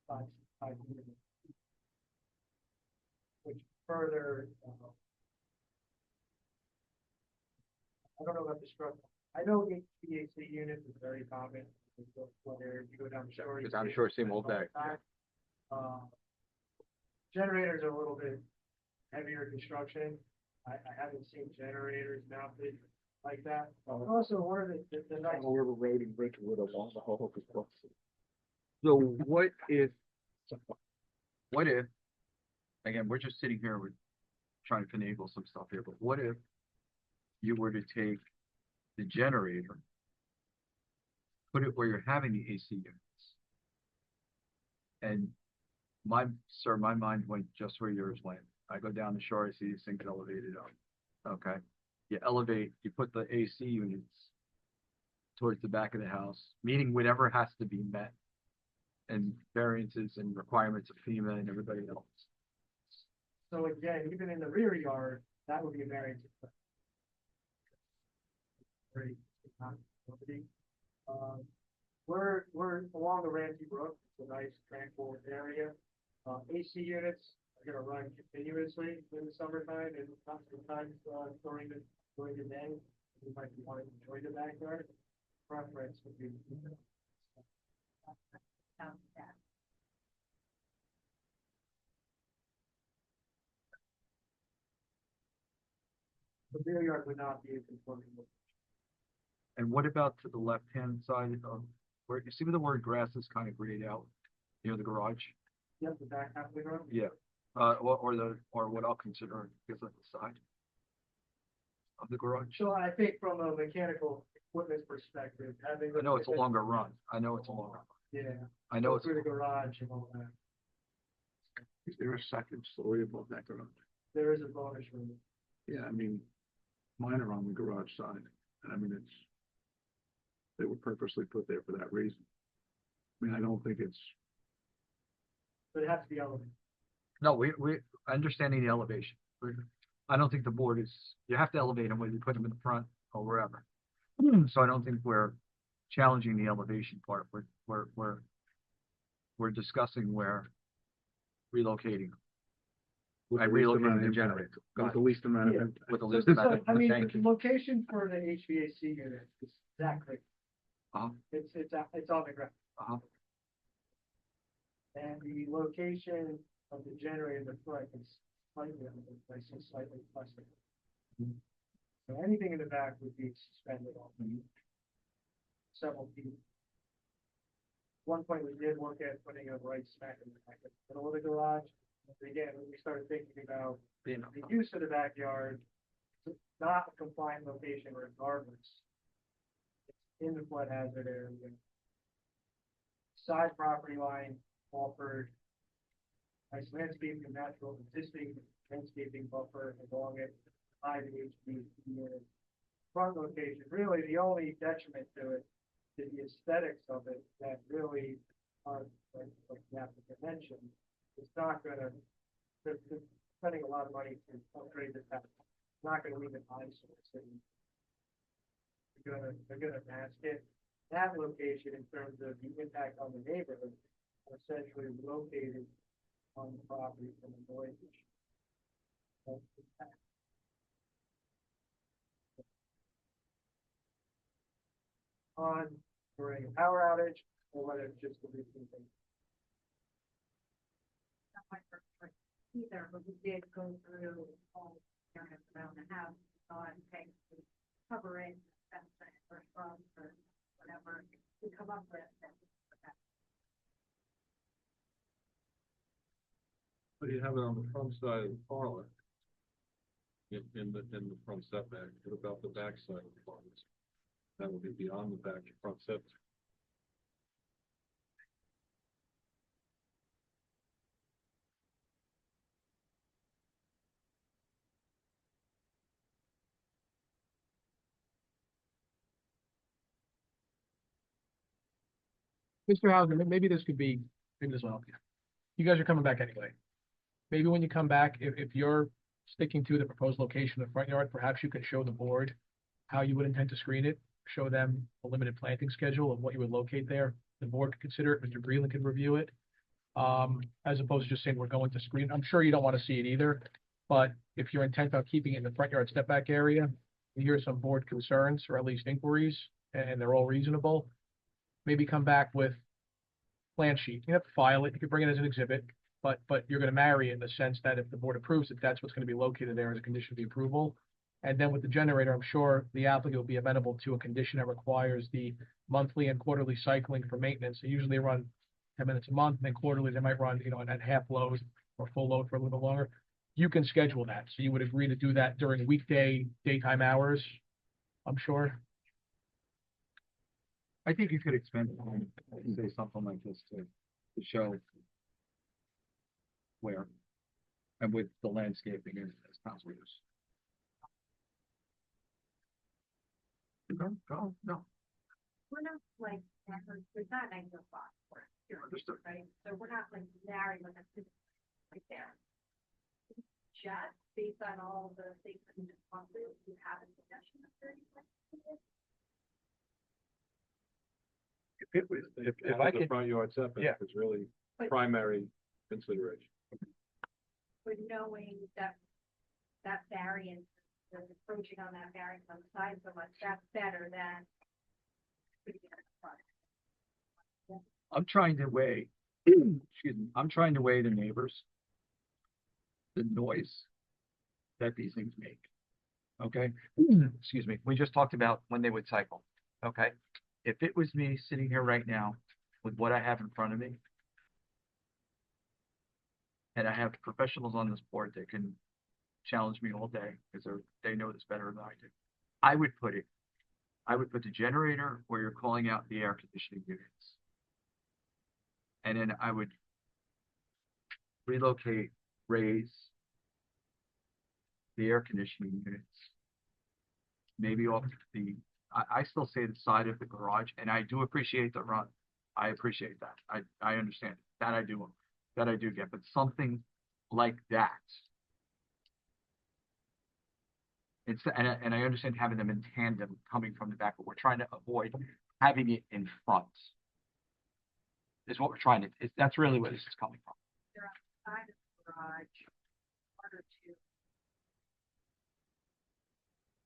5 units. Which further, I don't know about the structure. I know HVAC units is very common. Whether you go down the shore. Because I'm sure I see them all day. Generators are a little bit heavier construction. I haven't seen generators mounted like that. Also, one of the nice. River Road in Bridgewood along the whole. So what if, again, we're just sitting here, we're trying to finagle some stuff here, but what if you were to take the generator, put it where you're having the AC units? And my mind went just where yours went. I go down the shore, I see these things elevated up. Okay. You elevate, you put the AC units towards the back of the house, meeting whatever has to be met. And variances and requirements of FEMA and everybody else. So again, even in the rear yard, that would be a variance. Great. We're along the Ramsey Brook. It's a nice tranquil area. AC units are gonna run continuously in the summertime and sometimes during the day. We might be wanting to enjoy the backyard. Preference would be. The rear yard would not be a conforming. And what about to the left-hand side of where you see where the word grass is kind of grayed out near the garage? Yep, the back half of the road. Yeah. Or what I'll consider, I guess, at the side of the garage. So I think from a mechanical equipment perspective, having. I know it's a longer run. I know it's a longer run. Yeah. I know Go it's, through the garage and all that. Is there a second story above that garage? There is a bonus room. Yeah, I mean, mine are on the garage side, and I mean, they were purposely put there for that reason. I mean, I don't think it's, But it has to be elevated. no, we understanding the elevation. I don't think the board is, you have to elevate them whether you put them in the front or wherever. So I don't think we're challenging the elevation part. We're discussing where relocating. with I the least relocated amount of the impact, generator. Go with ahead. the least amount of Yeah. impact. With the So, least amount of I mean, thank the you. location for the HVAC unit is exactly, Uh-huh, it's on the ground. uh-huh. And the location of the generator in the front is slightly, I say slightly less than. Mhm. So anything in the back would be suspended off several feet. One point we did look at putting a right smack in the back of the middle of the garage. But again, when we started thinking about You know, the use of the backyard, it's not a compliant location regardless. It's in the flood hazard area. Side property line offered nice landscaping, natural existing landscaping buffer along it, high HB unit. Front location, really the only detriment to it is the aesthetics of it that really are, like the applicant mentioned, it's not gonna, they're spending a lot of money to upgrade this house. It's not gonna leave an eyesore, so they're gonna mask it. That location in terms of the impact on the neighborhood, are essentially located on the property from the noise issue. On during a power outage, or whether it's just a routine thing. Not my first choice either, but we did go through all the areas around the house, saw it takes to cover it, fence it, or shrubs, or whatever we come up with. But you have it on the front side of the parlor. In the front setback, what about the back side of the parlor? That would be beyond the back front setback. Mr. Hauser, maybe this could be, maybe this will help you. You guys are coming back anyway. Maybe when you come back, if you're sticking to the proposed location of the front yard, perhaps you can show the board how you would intend to screen it, show them a limited planting schedule of what you would locate there. The board could consider it, Mr. Breland could review it. As opposed to just saying we're going to screen. I'm sure you don't want to see it either, but if you're intent on keeping it in the front yard step back area, you hear some board concerns or at least inquiries, and they're all reasonable. Maybe come back with plan sheet. You have to file it. You can bring it as an exhibit, but you're going to marry it in the sense that if the board approves it, that's what's going to be located there as a condition of the approval. And then with the generator, I'm sure the applicant will be amenable to a condition that requires the monthly and quarterly cycling for maintenance. They usually run 10 minutes a month, and then quarterly they might run, at half load or full load for a little longer. You can schedule that. So you would agree to do that during weekday, daytime hours, I'm sure. I think you could expand on, say something like this to show where and with the landscaping as possible use. Go, no. We're not like, there's not an angle spot for it, here, Understood. right? So we're not like married with a right there. Just based on all the things that we just talked through, you have a suggestion of 30 seconds. If I the could- front yard setback Yeah. is really But- primary consideration. But knowing that that variance, the approaching on that variance on the side so much, that's better than. putting it in the front. I'm trying to weigh, excuse me, I'm trying to weigh the neighbors, the noise that these things make. Okay, excuse me, we just talked about when they would cycle. Okay, if it was me sitting here right now with what I have in front of me, and I have professionals on this board that can challenge me all day because they know this better than I do. I would put the generator where you're calling out the air conditioning units. And then I would relocate, raise the air conditioning units. Maybe off I still say the side of the garage, and I do appreciate the run. I appreciate that. I understand that I do get, but something like that. And I understand having them in tandem coming from the back, but we're trying to avoid having it in front. Is what we're trying to, that's really where this is coming from. They're outside of the garage, harder to.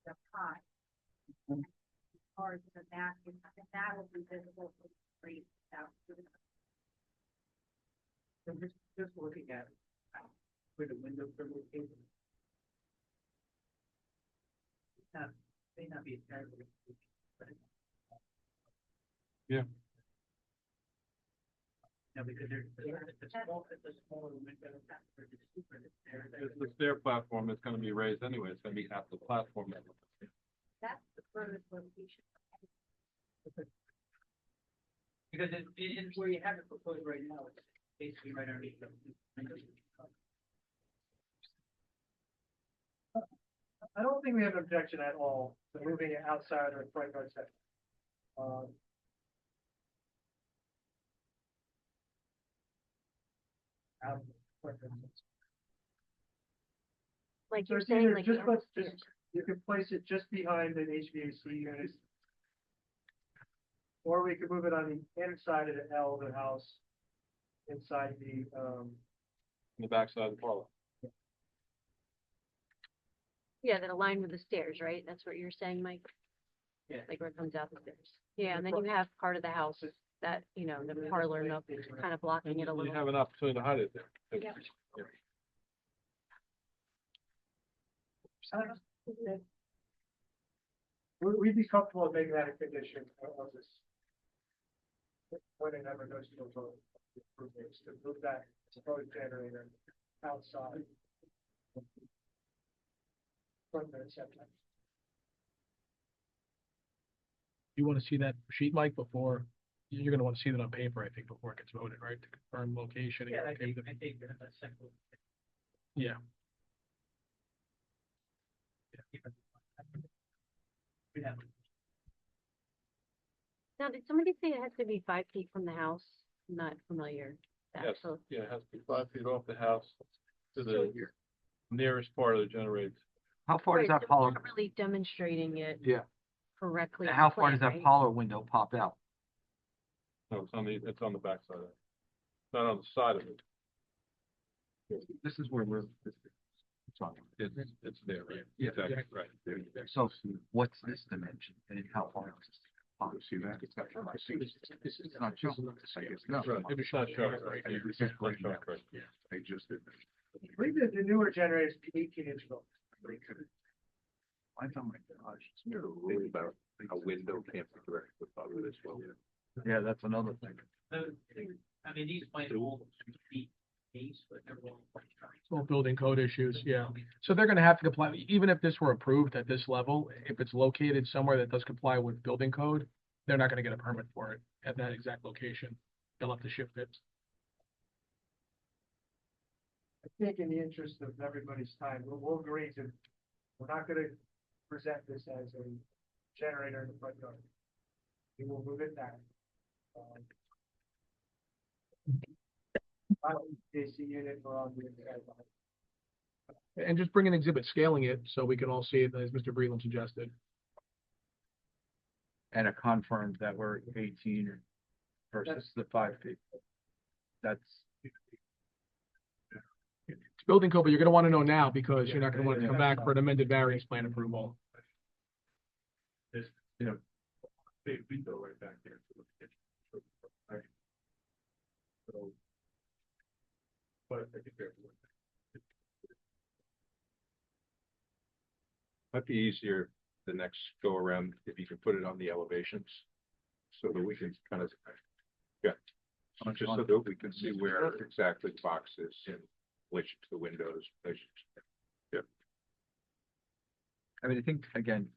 The high. Cars in the back, and that will be visible from the street out. So just looking at where the windows are located. May not be entirely. Yeah. No, because it's a smaller window. The stair platform is gonna be raised anyway, it's gonna be at the platform level. That's the furthest location. Because it's where you have it proposed right now, it's basically right underneath them. I don't think we have an objection at all to moving it outside of the front yard setback. Out of the front yard setback. Like So you're it's saying, either like. just, the let's upstairs. just, you can place it just behind an HVAC unit. Or we could move it on the inside of the L of the house, inside the, In the backside of the parlor. Yeah, that align with the stairs, right? That's what you're saying, Mike? Yeah. Like where it comes out the stairs. Yeah, and then you have part of the house that, the parlor nook kind of blocking it a You little. have an opportunity to hide it there. Yeah. we'd be comfortable making that a condition of this. When it ever goes to a vote, to move that proposed generator outside. Front yard setback. You want to see that sheet, Mike, before, you're gonna want to see that on paper, I think, before it gets voted, right? To confirm location. and you're okay with it. think that's second. Yeah. Now, did somebody say it has to be 5 feet from the house? I'm not familiar. with that, Yes, so- yeah, it has to be 5 feet off the house to So the nearest part of the generator. How far Right, does that so we're Apollo, not really demonstrating it yeah, correctly. and on how the far does plan, that right? Apollo window pop out? No, it's on the backside of it. Not on the side of it. This is where we're, It's there, right? Yeah. Exactly, right. so what's this dimension and how far is this? See that? It's not shown. No. Right, it's not showing, right? I It's just not showing, right. I just did that. I believe that the newer generators, 18-inch volt. I thought my gosh. Think about a window can't be directed above it as well. Yeah, that's another thing. I mean, these might all be case, but they're all. Well, building code issues, yeah. So they're gonna have to comply, even if this were approved at this level, if it's located somewhere that does comply with building code, they're not gonna get a permit for it at that exact location. They'll have to shift it. I think in the interest of everybody's time, we'll agree to, we're not gonna present this as a generator in the front yard. We will move it back. I don't think AC unit or on the inside. And just bring an exhibit scaling it so we can all see it, as Mr. Breland suggested. And it confirmed that we're 18 versus the 5 feet. That's, It's building code, but you're gonna wanna know now because you're not gonna want to come back for an amended variance plan approval. Big window right back there to the kitchen. Right. So. But I think there's one thing. Might be easier the next go around if you can put it on the elevations. So that we can kind of, yeah, just so that we can see where exactly the box is in relation to the windows. Yeah. I mean, I think, again,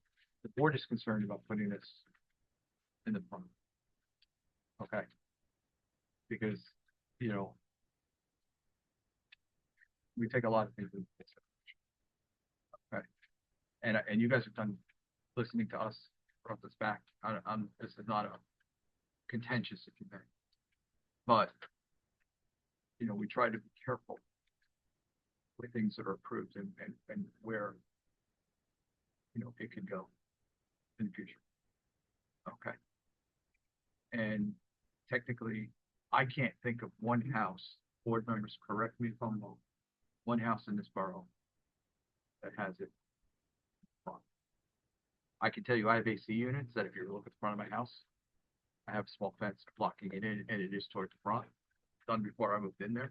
the board is concerned about putting this in the front. Okay. Because, we take a lot of things into consideration. Okay. And you guys have done, listening to us, brought this back. This is not a contentious, if you may. But, we try to be careful with things that are approved and where, it could go in the future. Okay. And technically, I can't think of one house, board members, correct me if I'm wrong, one house in this borough that has it. I can tell you I have AC units that if you look at the front of my house, I have a small fence blocking it in and it is toward the front, done before I moved in there.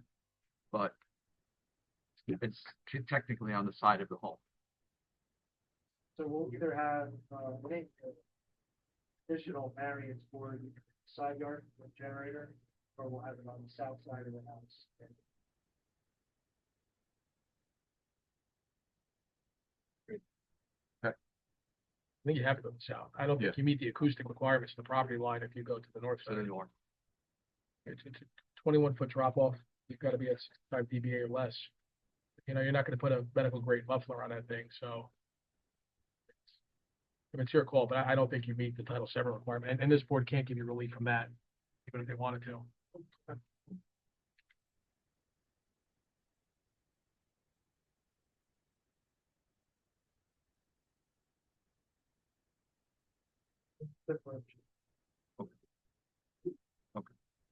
But it's technically on the side of the home. So we'll either have, an additional variance for the side yard with generator, or we'll have it on the south side of the house. I think you have to go south. I don't think you meet the acoustic requirements of the property line if you go to the north To the side. north. It's a 21-foot drop off. You've got to be at 65 dBA or less. You're not going to put a medical grade muffler on that thing, so. It's your call, but I don't think you meet the Title VII requirement, and this board can't give you relief from that, even if they wanted to.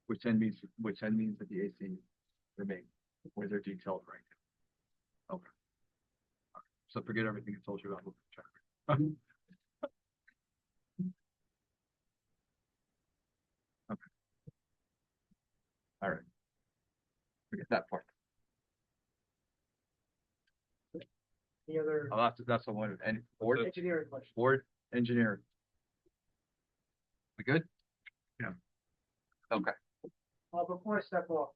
Which then means that the AC remain where they're detailed right now. Okay. All right. So forget everything I told you about. Okay. All right. Forget that part. The other Oh, that's the one. And board engineering question. board engineering. We good? Yeah. Okay. Before I step off,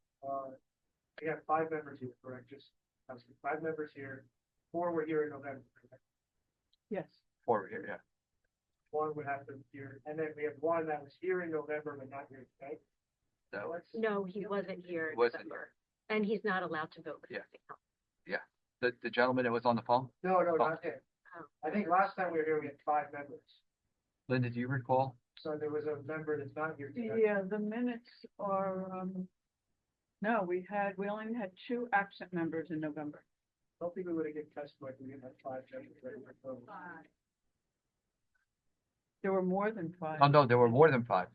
We have 5 members here, correct? Just, I was 5 members here, 4 were here in November. correct? Yes, Forward here, yeah. 1 would have to be here, and then we have 1 that was here in November but not here today. So, Let's- No, he wasn't here in Wasn't December, and he's not allowed to vote. Yeah. the gentleman that was on the phone, No, not him. Oh. I think last time we were here, we had 5 members. Linda, do you recall? So there was a member that's not here today. yeah, the minutes are, no, we only had 2 absent members in November. I don't think we would have given testimony if we didn't have 5 members ready to vote. There were more than 5 Oh, no, there were more than 5.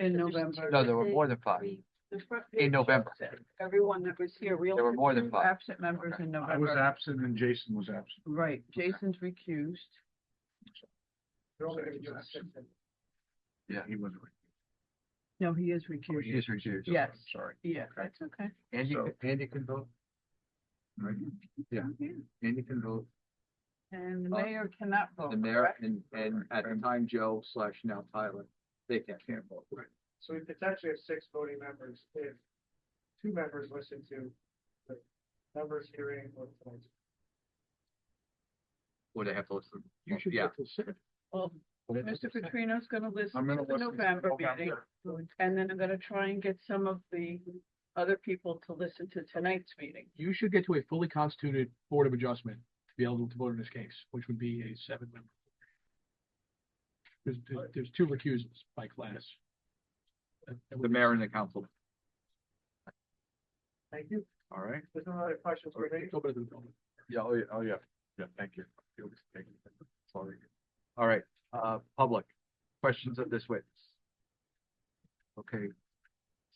in There's November. No, there were more than 5. The front In page November. said everyone that was here, we There were only more had than 2 5. absent members in I was November. absent and Jason was absent. Right, Jason's recused. We're only gonna do 6 members. Yeah. He wasn't. No, he is He recused. is recused. Yes. Sorry. Yeah, that's okay. Andy, So- Andy can vote. Right? Yeah, Andy can vote. And the mayor cannot vote. The mayor correct? and at the time Joe / now Tyler, they can't vote. Right. So we potentially have 6 voting members if 2 members listen to the members hearing or tonight's. Or they have to listen. You should Yeah. get to sit. Well, Mr. Petrino's gonna listen I'm gonna to the listen to November November. meeting. And then I'm gonna try and get some of the other people to listen to tonight's meeting. You should get to a fully constituted Board of Adjustment to be able to vote in this case, which would be a 7-member. There's 2 recusals by class. The mayor and the council. Thank you. All right. There's no other questions for me. Go back to the building. Yeah, oh, yeah, thank you. Thank you. Sorry. All right, public, questions of this witness? Okay.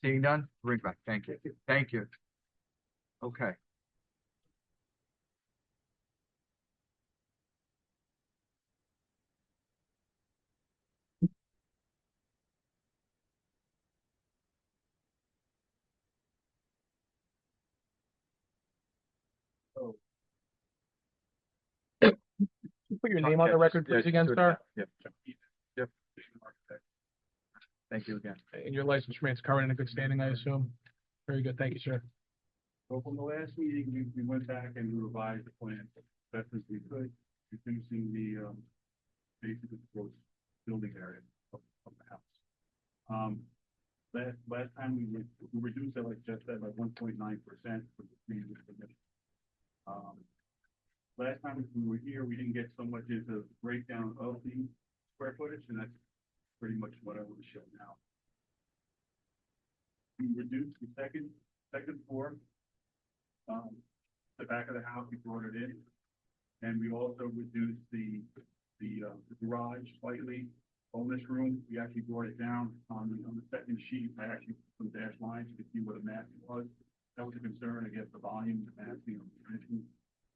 Seeing none, bring back, thank you, thank you. Okay. Put your name on the record, please, again, sir, Yep. Yep. Thank you again. and your license remains current and in good standing, I assume. Very good, thank you, sir. So from the last meeting, we went back and we revised the plan as best as we could, reducing the, basically gross building area of the house. Last time we reduced it, like Jeff said, by 1.9% for the previous submission. Last time we were here, we didn't get so much as a breakdown of the square footage, and that's pretty much what I want to show now. We reduced the second floor, the back of the house, we brought it in, and we also reduced the garage slightly. Bonus room, we actually brought it down on the second sheet. I actually put some dash lines to see what a massing was. That was a concern, I guess, the volume, the massing,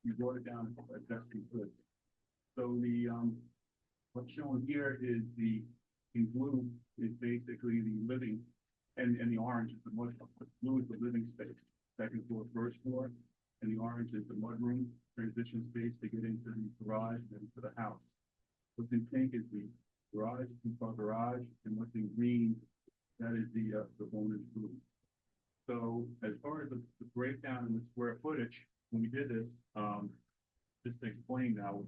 we brought it down as best we could. So what's shown here is in blue is basically the living, and the orange is the mud. The blue is the living space, second floor, first floor, and the orange is the mudroom transition space to get into the garage and into the house. What's in pink is the garage, and what's in green, that is the bonus room. So as far as the breakdown in the square footage, when we did this, just to explain now,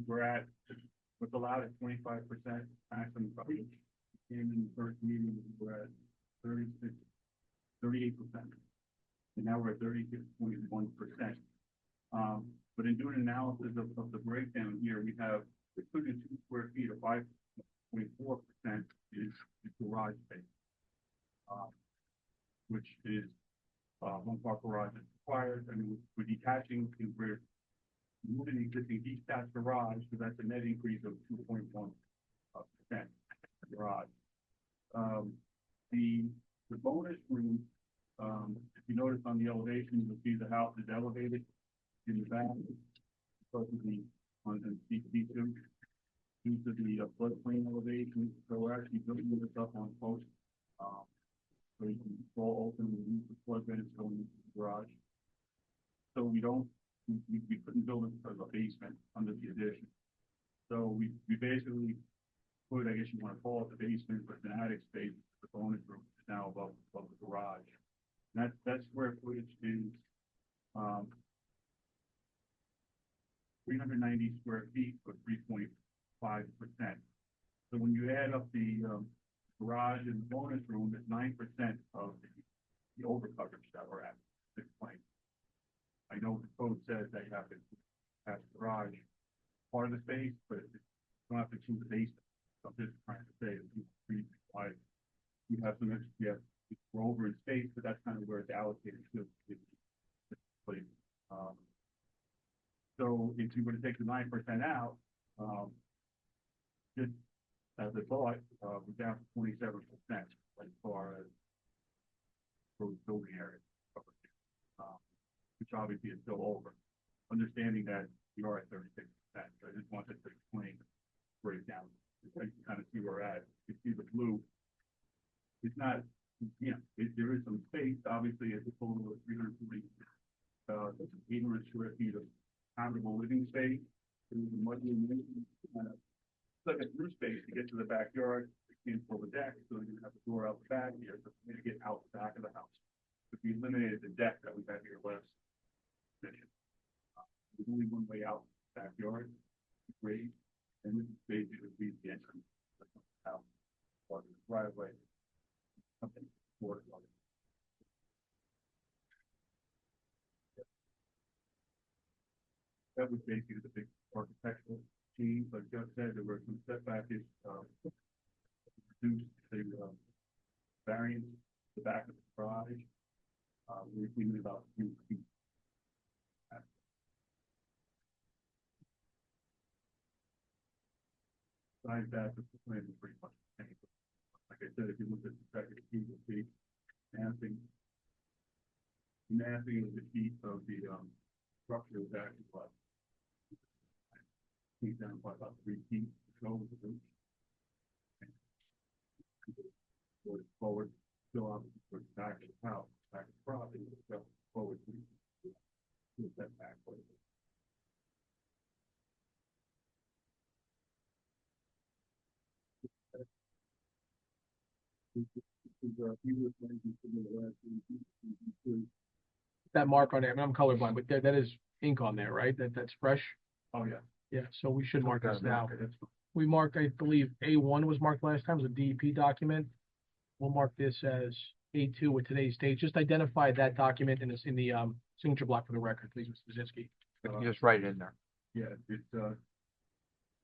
we're at what's allowed at 25% maximum coverage. And in the first meeting, we're at 38%. And now we're at 36.1%. But in doing analysis of the breakdown here, we have 602 square feet or 5.4% is garage space, which is one car garage is required. I mean, we're detaching, we're moving the existing detached garage, so that's a net increase of 2.1% garage. The bonus room, if you notice on the elevation, you'll see the house is elevated in the back because of on the C2 due to the floodplain elevation. So we're actually building this up on posts. So you can fall open and use the flood vents going into the garage. So we couldn't build it as a basement under the addition. So we basically put, I guess you want to call it the basement, but an attic space, the bonus room is now above the garage. That's square footage is, 390 square feet for 3.5%. So when you add up the, garage and bonus room, it's 9% of the overcoverage that we're at, 6 I know the code says that you have to have the garage part of the space, but you don't have to choose the basement. So I'm just trying to say that you have some, we're over in space, but that's kind of where it's allocated to. So if you were to take the 9% out, just as a thought, we're down to 27% as far as road building area. Which obviously is still over. Understanding that you are at 36%, so I just wanted to explain breakdown. You can kind of see where we're at. You see the blue. It's not, there is some space. Obviously, it's a total of 340, 800 square feet of habitable living space. There's a muddy kind of like a through space to get to the backyard. You can't pull the deck, so you have a door out the back here. So for me to get out the back of the house. If we eliminated the deck that we had here last session, there's only one way out the backyard, grade, and this is basically the entrance. Out or the driveway. Something for it. That was basically the big architectural change. Like Jeff said, there were some setback issues, reduced the variance, the back of the garage. We're thinking about 3 feet. Besides that, the plan is pretty much the same. Like I said, if you look at the second sheet, you'll see massing. Massing of the sheet of the structure is actually what? He's down by about 3 feet to go with the roof. Forward, still obviously towards the back of the house, back of the property, so forward to that back way. That mark on there, I mean, I'm colorblind, but that is ink on there, right? That's fresh? Oh, yeah. Yeah, so we should mark this now. Okay, that's fine. We marked, I believe, A1 was marked last time, it was a DEP document. We'll mark this as A2 with today's date. Just identify that document in the signature block for the record, please, Mr. Brzezinski. You just write it in there. Yeah, it's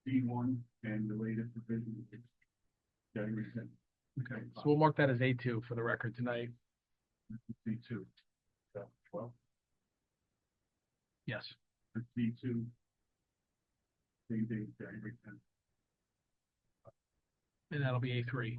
D1 and the latest revision is January 10th. Okay, so we'll mark that as A2 for the record tonight. D2. So, well, Yes. it's D2. Same date, January 10th. And that'll be A3.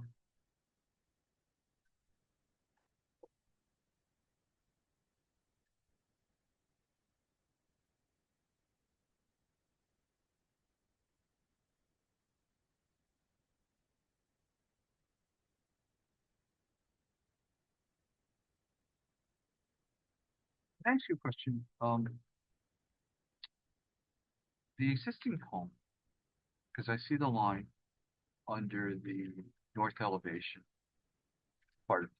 Can I ask you a question? The existing home, because I see the line under the north elevation part of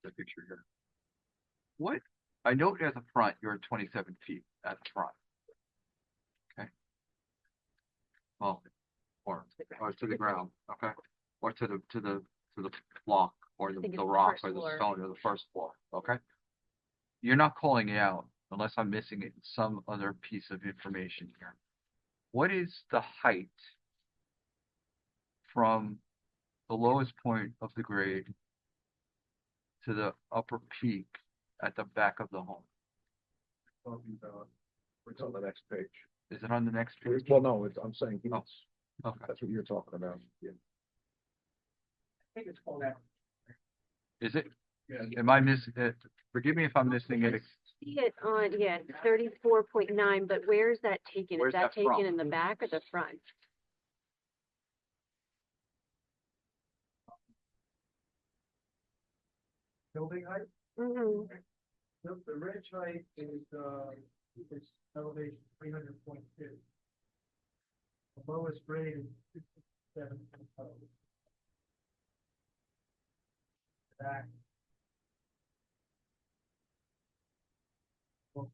the picture here. What, I note at the front, you're at 27 feet at the front. Okay. Well, or to the ground, okay, or to the block, or I think it's the the rock, first or the floor. stone, or the first floor, okay? You're not calling it out unless I'm missing it in some other piece of information here. What is the height from the lowest point of the grade to the upper peak at the back of the home? Talking about, it's on the next page. Is it on the next page? Well, no, I'm saying, Oh, okay. that's what you're talking about. Yeah. I think it's called out. Is it? Yeah. Am I missing it? Forgive me if I'm missing it. See it on, 34.9, but where's that taken? Where's Is that that from? taken in the back or the front? Building height, Mm-hmm. the ridge height is elevation 300.2. The lowest grade is 67. Back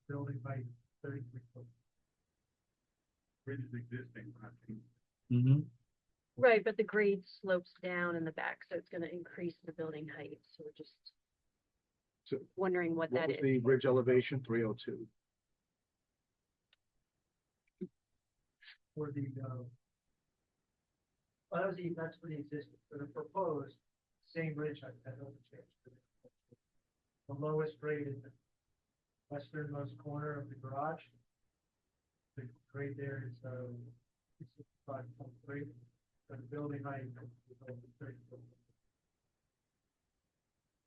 building height 33 foot. Bridge is existing, not changing. Mm-hmm. Right, but the grade slopes down in the back, so it's gonna increase the building height, so we're just So wondering what what that was is. the bridge elevation? 302. For the, well, that's for the existing, for the proposed, same bridge height, that doesn't change. The lowest grade is the westernmost corner of the garage. The grade there is, 5.3, the building height is over 30 foot.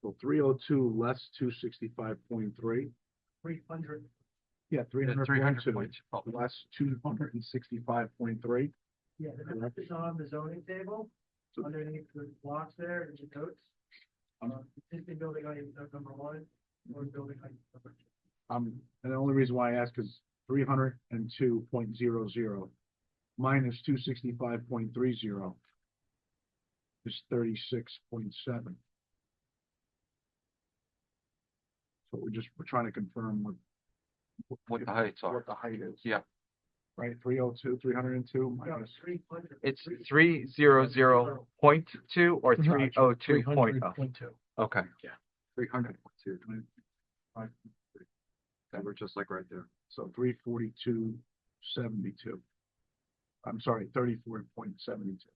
So 302 less 265.3. 300, Yeah, 300 points. less 265.3. yeah, the number is on the zoning table, So- underneath the blocks there, in the notes. Existing building height, number 1, or building height, number 2. And the only reason why I ask is 302.00 minus 265.30 is 36.7. So we're trying to confirm What the heights are. what the height is. Yeah. Right, 302, 302 No, minus, 300. It's 300.2 or 302.0. 300.2. Okay. 300.2. We're just like right there. So 342.72. I'm sorry, 34.72.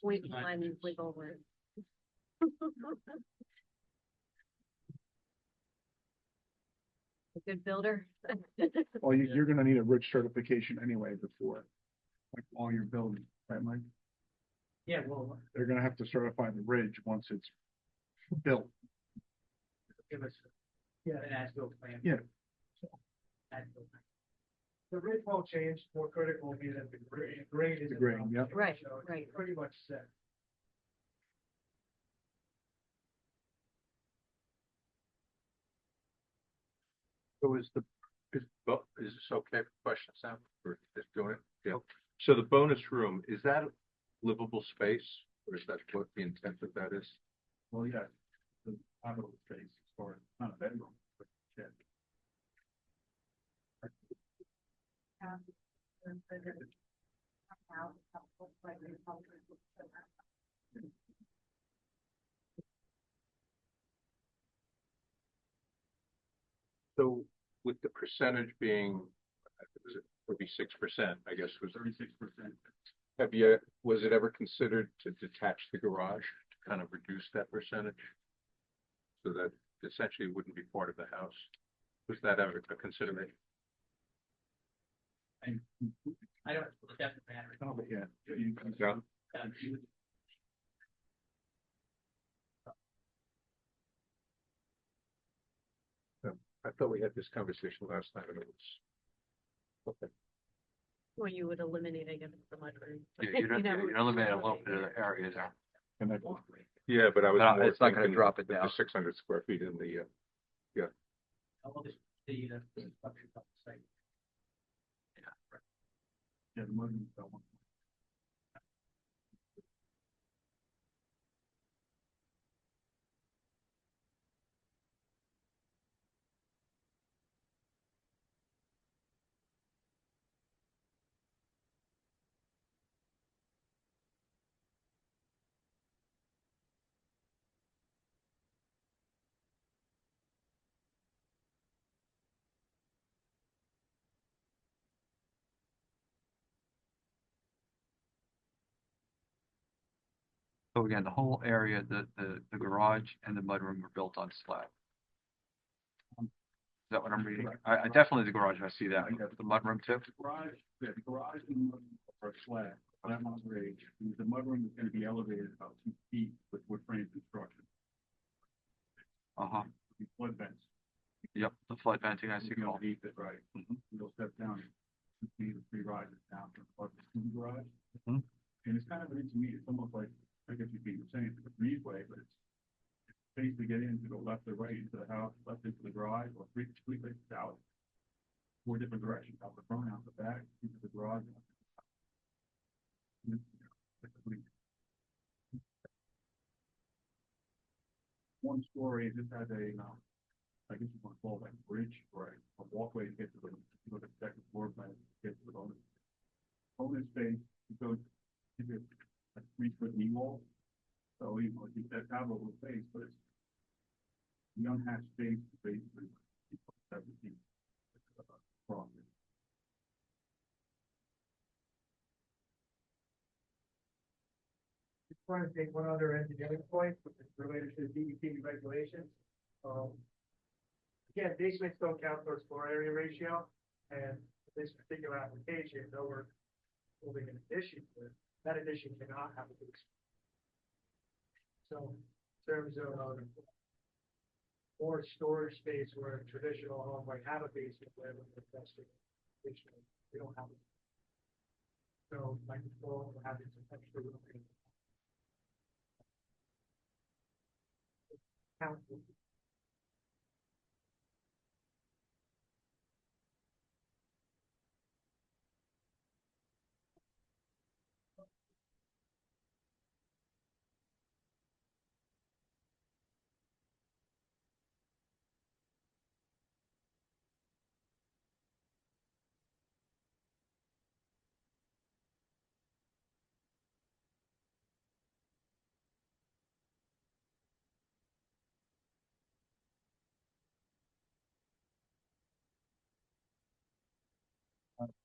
0.1 wiggle room. A good builder. Well, you're gonna need a ridge certification anyway before, like all your building, right, Mike? Yeah, well, They're gonna have to certify the ridge once it's built. give us, yeah, an as-built plan. Yeah. As-built plan. The ridge won't change, more critical will be that the grade is. The grade, yep. Right, So it's right. pretty much set. So is is this okay for questions now, or just doing it? Yeah. So the bonus room, is that livable space, or is that what the intent of that is? Well, yeah, the habitable space, or not a bedroom, but shed. So with the percentage being, was it 36%, I guess was 36%. Was it ever considered to detach the garage to kind of reduce that percentage? So that essentially it wouldn't be part of the house? Was that ever a consideration? I don't, it doesn't matter. Oh, but yeah. Yeah. You- I thought we had this conversation last time and it was. Okay. Or you would eliminate, I guess, the mudroom. You eliminate a little bit of the area there. And that, Yeah, but I was. No, more it's not gonna thinking drop it with down. The 600 square feet in the, How old is the structure of the site? Yeah, the modern that one. So again, the whole area, the garage and the mudroom were built on slab. Is that what I'm reading? I definitely the garage, I see that. The mudroom too? Garage, yeah, the garage and the mudroom are flat, flat on grade, and the mudroom is gonna be elevated about 2 feet with wood frame construction. Uh-huh. The flood vents. Yep, the flood venting, I see. You know, deep it, right? You'll step down 2 feet or 3 rises down from the flood to the garage. Mhm. And it's kind of an intermediate, it's almost like, I guess you'd be saying, it's a breezeway, but it's space to get in to go left or right into the house, left into the garage, or three ways out. 4 different directions, out the front, out the back, into the garage. One story, it just has a, I guess you want to call that a bridge or a walkway to get to the, you know, the second floor plan, to get to the bonus. Bonus space, because if it's a 3 foot knee wall, so you know, you that habitable space, but it's the unhatched space, basically, 17 from it. Just trying to take one other engineering point, which is related to the DEP regulations. Again, basements don't count towards floor area ratio, and this particular application, though we're building an addition, that addition cannot have a basement. So, in terms of more storage space where a traditional home might have a basement, where we're investing, we don't have it. So, by default, we're having some extra room. Count.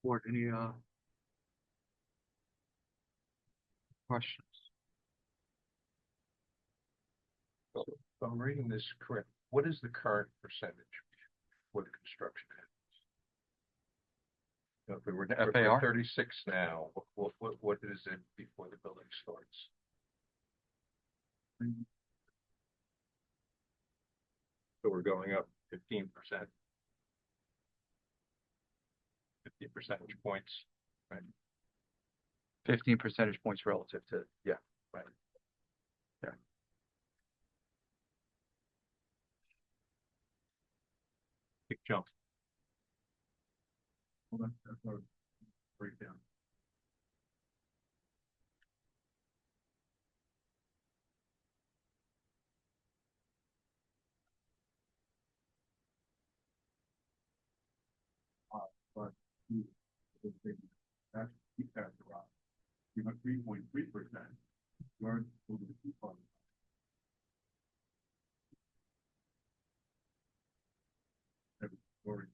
Board, any, questions? So if I'm reading this correct, what is the current percentage for the construction? You know, if we were if we're FAR? 36 now, what is it before the building starts? So we're going up 15%. 50 percentage points, right? 15 percentage points relative to, yeah. Right. Yeah. Big jump. Well, that's our breakdown. But that's keep that garage. You have 3.3%. Yours will be 2. Every story.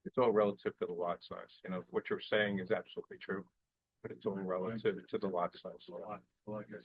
It's all relative to the lot size. You know, what you're saying is absolutely true, but it's all relative to the lot size. Well, I guess.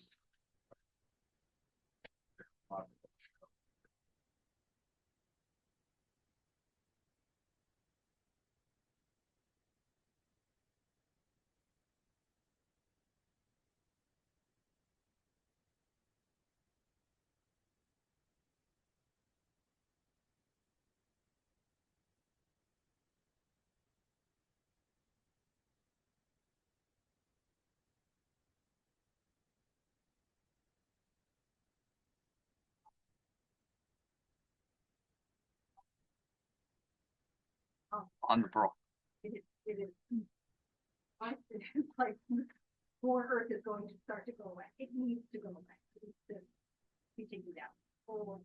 On the brook. It is, I feel like more earth is going to start to go away. It needs to go away. It needs to be taken down. Full,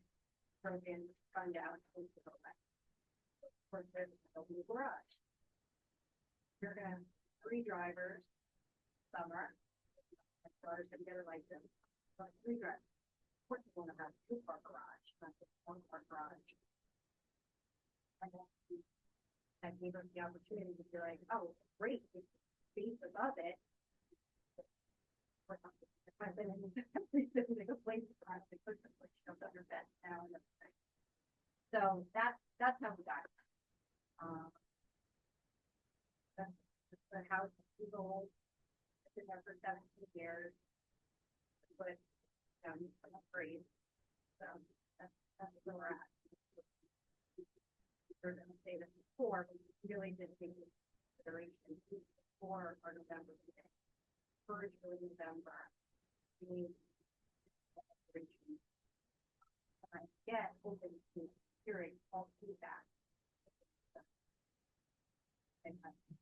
broken, run down, it needs to go away. Of course, there's a garage. You're gonna have 3 drivers, summer, cars gonna get a license, but 3 drivers. Of course, you wanna have 2-car garage, not just 1-car garage. That gave us the opportunity to be like, oh, great, it's space above it. I've been in every place for us to put some under bed now and everything. So that's how we got it. The house is old. It's been there for 17 years. But some upgrades. So that's where we're at. We're going to say that before, we really did take into consideration for our November meeting. purge early November. We need get open to hearing all feedback.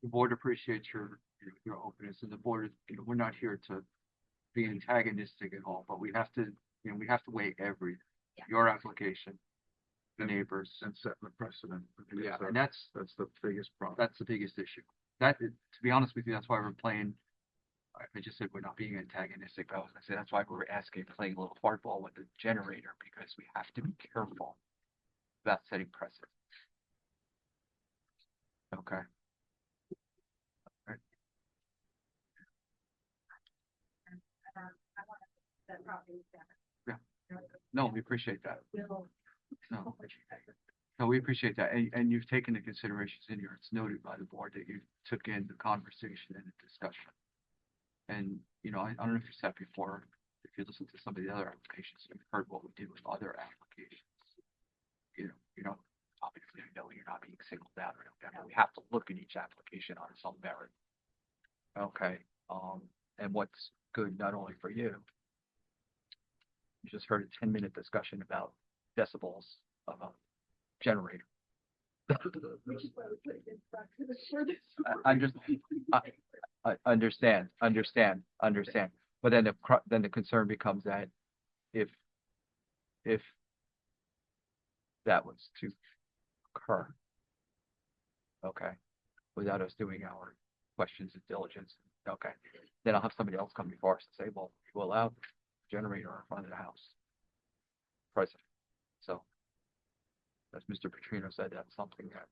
The board appreciates your openness, and the board, we're not here to be antagonistic at all, but we have to, we have to weigh Yeah. your application, the neighbors. And set the precedent. I think Yeah, that's and that's the biggest problem. that's the biggest issue. To be honest with you, that's why we're playing. I just said we're not being antagonistic. I said that's why we're playing a little hardball with the generator, because we have to be careful about setting precedent. Okay. I want the property better. Yeah. No, we appreciate that. Will. No. No, we appreciate that. And you've taken the considerations in here. It's noted by the board that you took in the conversation and the discussion. And, I don't know if you said before, if you listen to some of the other applications, you've heard what we did with other applications. Obviously, I know you're not being singled out or anything, but we have to look at each application on its own merit. Okay, and what's good not only for you. You just heard a 10-minute discussion about decibels of a generator. I understand. But then the concern becomes that if that was to occur, okay, without us doing our questions of diligence, okay, then I'll have somebody else come before us and say, well, you allowed the generator in front of the house. Present. So, as Mr. Petrino said, that's something that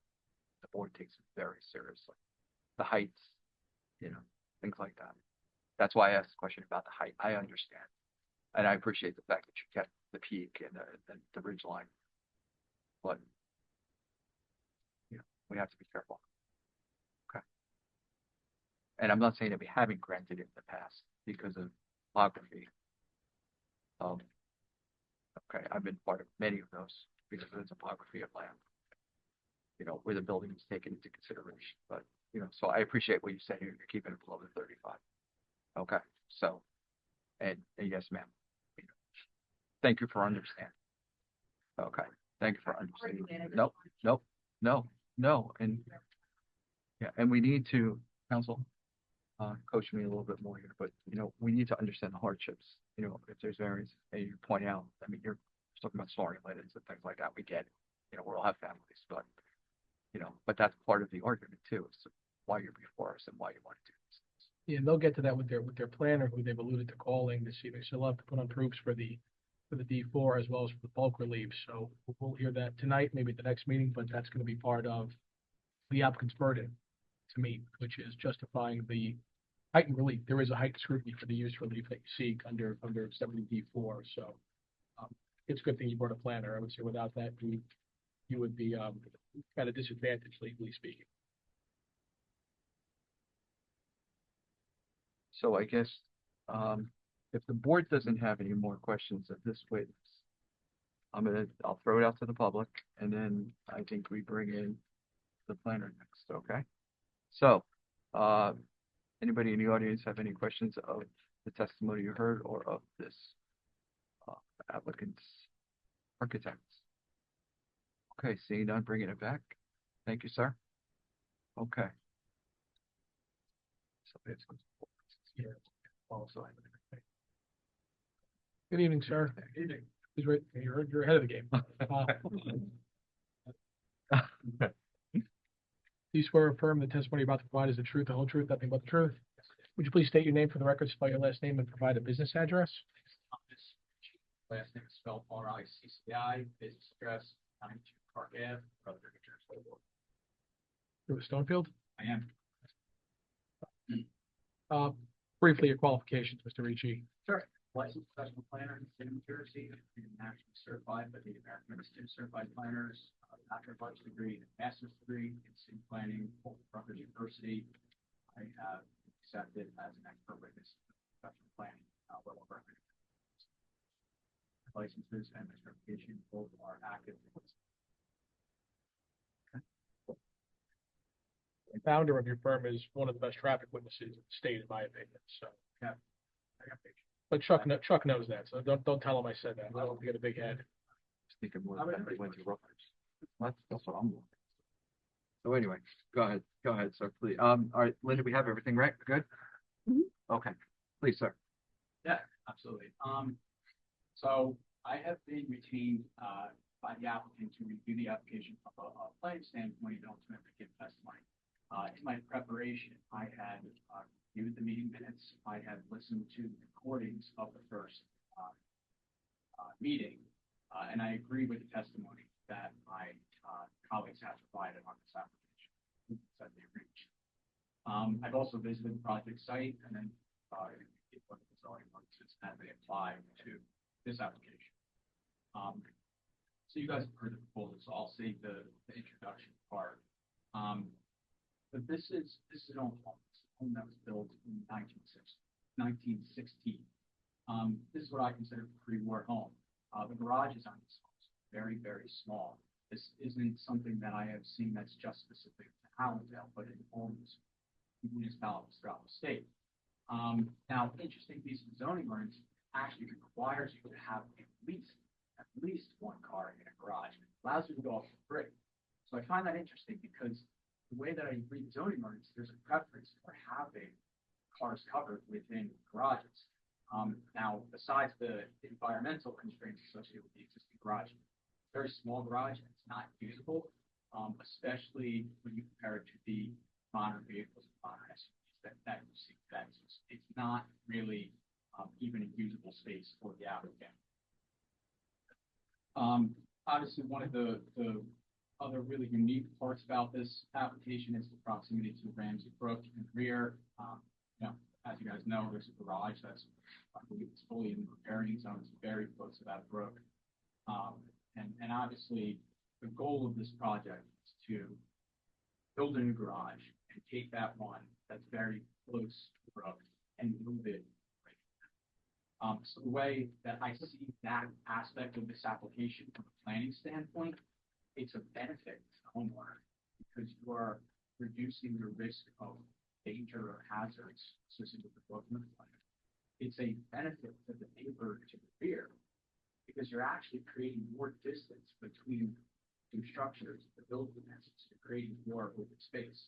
the board takes very seriously. The heights, things like that. That's why I asked the question about the height. I understand. And I appreciate the fact that you kept the peak and the ridge line. But, we have to be careful. Okay. And I'm not saying that we haven't granted it in the past because of topography. Okay, I've been part of many of those because of the topography of land. Where the building is taken into consideration. But, so I appreciate what you said here. You're keeping it below the 35. Okay, so, and yes, ma'am. Thank you for understanding. Okay, thank you for understanding. No, and yeah, and we need to, counsel, coach me a little bit more here, but we need to understand the hardships. If there's variance, and you point out, I mean, you're talking about soaring limits and things like that. We get it. We all have families, but but that's part of the argument too, is why you're before us and why you want to do this. Yeah, and they'll get to that with their planner, who they've alluded to calling this evening. So they'll have to put on proofs for the D4 as well as for the bulk relief. So we'll hear that tonight, maybe at the next meeting, but that's going to be part of the applicant's burden to meet, which is justifying the heightened relief. There is a heightened scrutiny for the use relief that you seek under 70D4. So it's a good thing you brought a planner. I would say without that, you would be at a disadvantage, legally speaking. So I guess, if the board doesn't have any more questions of this witness, I'll throw it out to the public, and then I think we bring in the planner next, okay? So, anybody in the audience have any questions of the testimony you heard or of this applicant's architects? Okay, seeing none, bringing it back. Thank you, sir. Okay. So it's also. Good evening, sir. Evening. You're ahead of the game. Do you swear or affirm the testimony you're about to provide is the truth, the whole truth, nothing but the truth? Would you please state your name for the record, spell your last name, and provide a business address? Last name is spelled RICCI, business address 92 Park Ave, Rutherford, New Jersey. You're with Stonefield? I am. Briefly, your qualifications, Mr. Ricci. Sure. Licensed professional planner in the state of New Jersey, and nationally certified by the American Institute of Certified Planners, Dr. Bachelor's degree and master's degree in city planning, from Rutgers University. I have accepted as an expert witness in professional planning, well over 100 licenses and my certification both are active. the founder of your firm is one of the best traffic witnesses in the state, in my opinion, so. I got pictures. But Chuck knows that, so don't tell him I said that. I don't want to get a big head. Thinking more than I went to Rutgers. That's what I'm looking. So anyway, go ahead, sir, please. All right, Linda, we have everything right? Good? Mhm. Okay, please, sir. Yeah, absolutely. So I have been retained, by the applicant to review the application from a planning standpoint and ultimately give testimony. In my preparation, I had, reviewed the meeting minutes. I had listened to recordings of the first, meeting, and I agree with the testimony that my, colleagues have provided on this application that they reached. I've also visited the project site and then, what the zoning ordinances that they apply to this application. So you guys have heard the proposal, so I'll save the introduction part. But this is an old home. It's a home that was built in 1916. This is what I consider a pre-war home. The garages on this home is very, very small. This isn't something that I have seen that's just specific to Allendale, but in homes, municipalities throughout the state. Now, interesting piece of zoning ordinance actually requires you to have at least one car in a garage. It allows you to go up for free. So I find that interesting because the way that I read zoning ordinance, there's a preference for having cars covered within garages. Now, besides the environmental constraints associated with the existing garage, very small garage, and it's not usable, especially when you compare it to the modern vehicles and modern SUVs that you see. It's not really even a usable space for the applicant. Obviously, one of the other really unique parts about this application is the proximity to Ramsey Brook and rear. As you guys know, there's a garage that's, I believe it's fully in the riparian zone. It's very close to that brook. And obviously, the goal of this project is to build a new garage and take that one that's very close to the brook and move it. So the way that I see that aspect of this application from a planning standpoint, it's a benefit to the homeowner because you are reducing the risk of danger or hazards associated with the brook and the flood. It's a benefit to the neighbor to the rear because you're actually creating more distance between two structures, the building nets, you're creating more open space.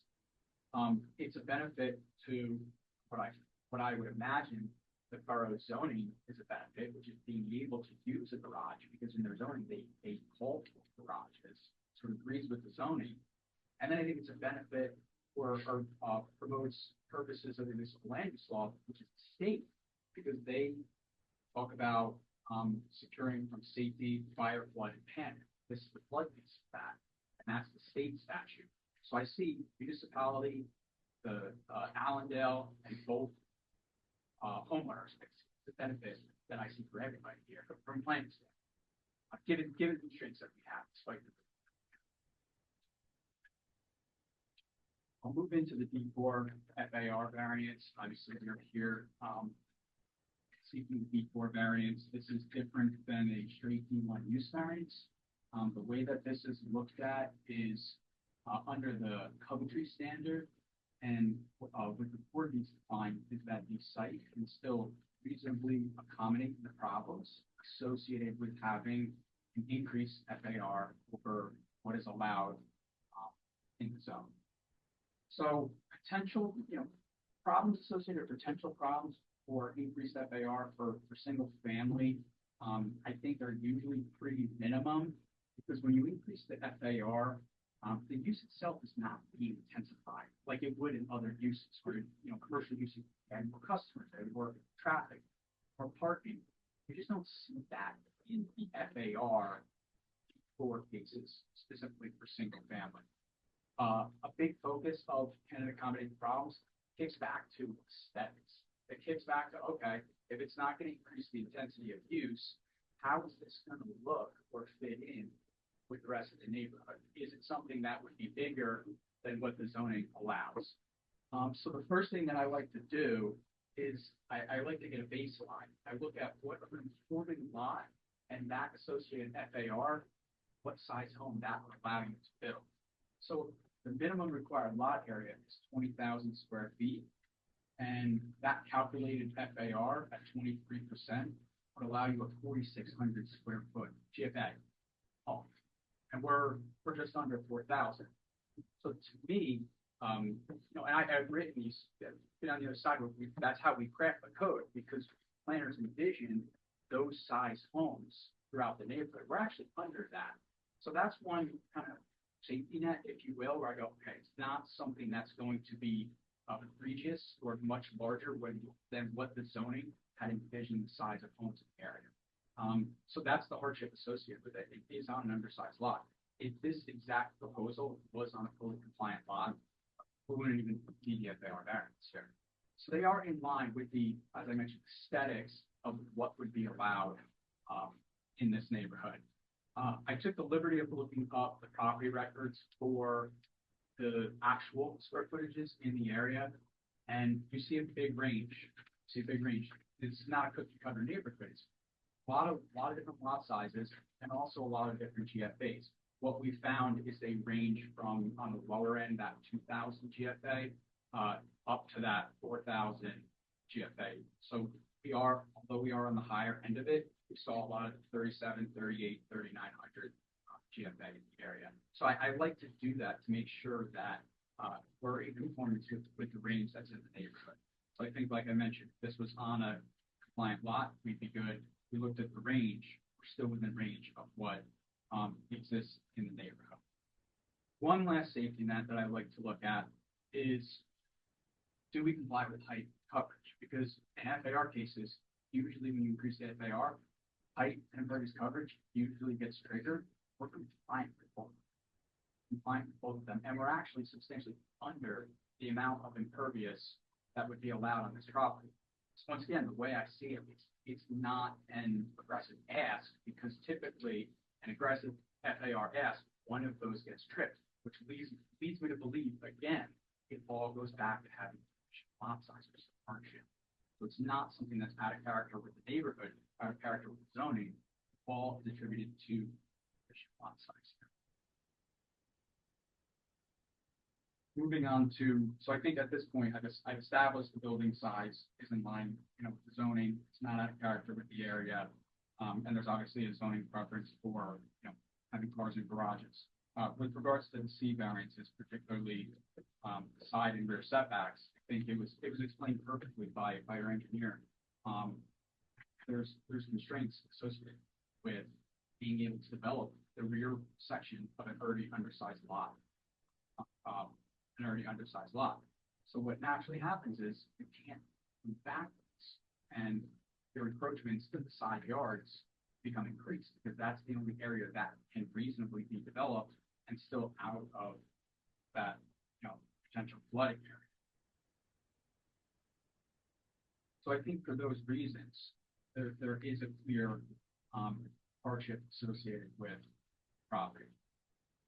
It's a benefit to what I would imagine the borough zoning is a benefit, which is being able to use a garage because in their zoning they call for garages, sort of agrees with the zoning. And then I think it's a benefit or promotes purposes of the municipal land use law, which is the state, because they talk about securing from safety, fire, flood, and panic. This is the flood piece of that, and that's the state statute. So I see municipality, the Allendale, and both homeowners, the benefit that I see for everybody here from planning standpoint, given the constraints that we have, despite the. I'll move into the D4 FAR variance. Obviously, we're here seeking the D4 variance. This is different than a straight D1 use variance. The way that this is looked at is under the Coventry standard, and what the board needs to find is that the site can still reasonably accommodate the problems associated with having an increased FAR over what is allowed in the zone. So potential, problems associated with potential problems for increased FAR for single family, I think are usually pretty minimum because when you increase the FAR, the use itself is not being intensified like it would in other uses where, commercial use and more customers and more traffic or parking. You just don't see that in the FAR for cases specifically for single family. A big focus of can it accommodate problems kicks back to aesthetics. It kicks back to, okay, if it's not going to increase the intensity of use, how is this going to look or fit in with the rest of the neighborhood? Is it something that would be bigger than what the zoning allows? So the first thing that I like to do is I like to get a baseline. I look at what conforming lot and that associated FAR, what size home that would allow you to build. So the minimum required lot area is 20,000 square feet. And that calculated FAR at 23% would allow you a 4,600 square foot GFA home. And we're just under 4,000. So to me, and I've written these, been on the other side, that's how we craft the code, because planners envision those size homes throughout the neighborhood. We're actually under that. So that's one kind of safety net, if you will, where I go, okay, it's not something that's going to be egregious or much larger than what the zoning had envisioned the size of homes in the area. So that's the hardship associated with it. It is on an undersized lot. If this exact proposal was on a fully compliant lot, we wouldn't even need the FAR variance here. So they are in line with the, as I mentioned, aesthetics of what would be allowed in this neighborhood. I took the liberty of looking up the property records for the actual square footages in the area, and you see a big range. It's not a cookie cutter neighborhood. It's a lot of different lot sizes and also a lot of different GFAs. What we found is they range from, on the lower end, that 2,000 GFA up to that 4,000 GFA. So although we are on the higher end of it, we saw a lot of 37, 38, 3,900 GFA in the area. So I like to do that to make sure that we're in conformance with the range that's in the neighborhood. So I think, like I mentioned, if this was on a compliant lot, we'd be good. We looked at the range, we're still within range of what exists in the neighborhood. One last safety net that I like to look at is, do we comply with height coverage? Because in FAR cases, usually when you increase the FAR, height and impervious coverage usually gets triggered. We're compliant with both of them, and we're actually substantially under the amount of impervious that would be allowed on this property. So once again, the way I see it, it's not an aggressive ask, because typically an aggressive FAR ask, one of those gets tripped, which leads me to believe, again, it all goes back to having lot size versus hardship. So it's not something that's out of character with the neighborhood, out of character with the zoning, all is attributed to lot size. Moving on to, so I think at this point, I've established the building size is in line, with the zoning. It's not out of character with the area. And there's obviously a zoning preference for, having cars in garages. With regards to the C variances, particularly side and rear setbacks, I think it was explained perfectly by our engineer. There's constraints associated with being able to develop the rear section of an already undersized lot. So what naturally happens is you can't move backwards, and your encroachments to the side yards become increased, because that's the only area that can reasonably be developed and still out of that, potential flooding area. So I think for those reasons, there is a clear hardship associated with property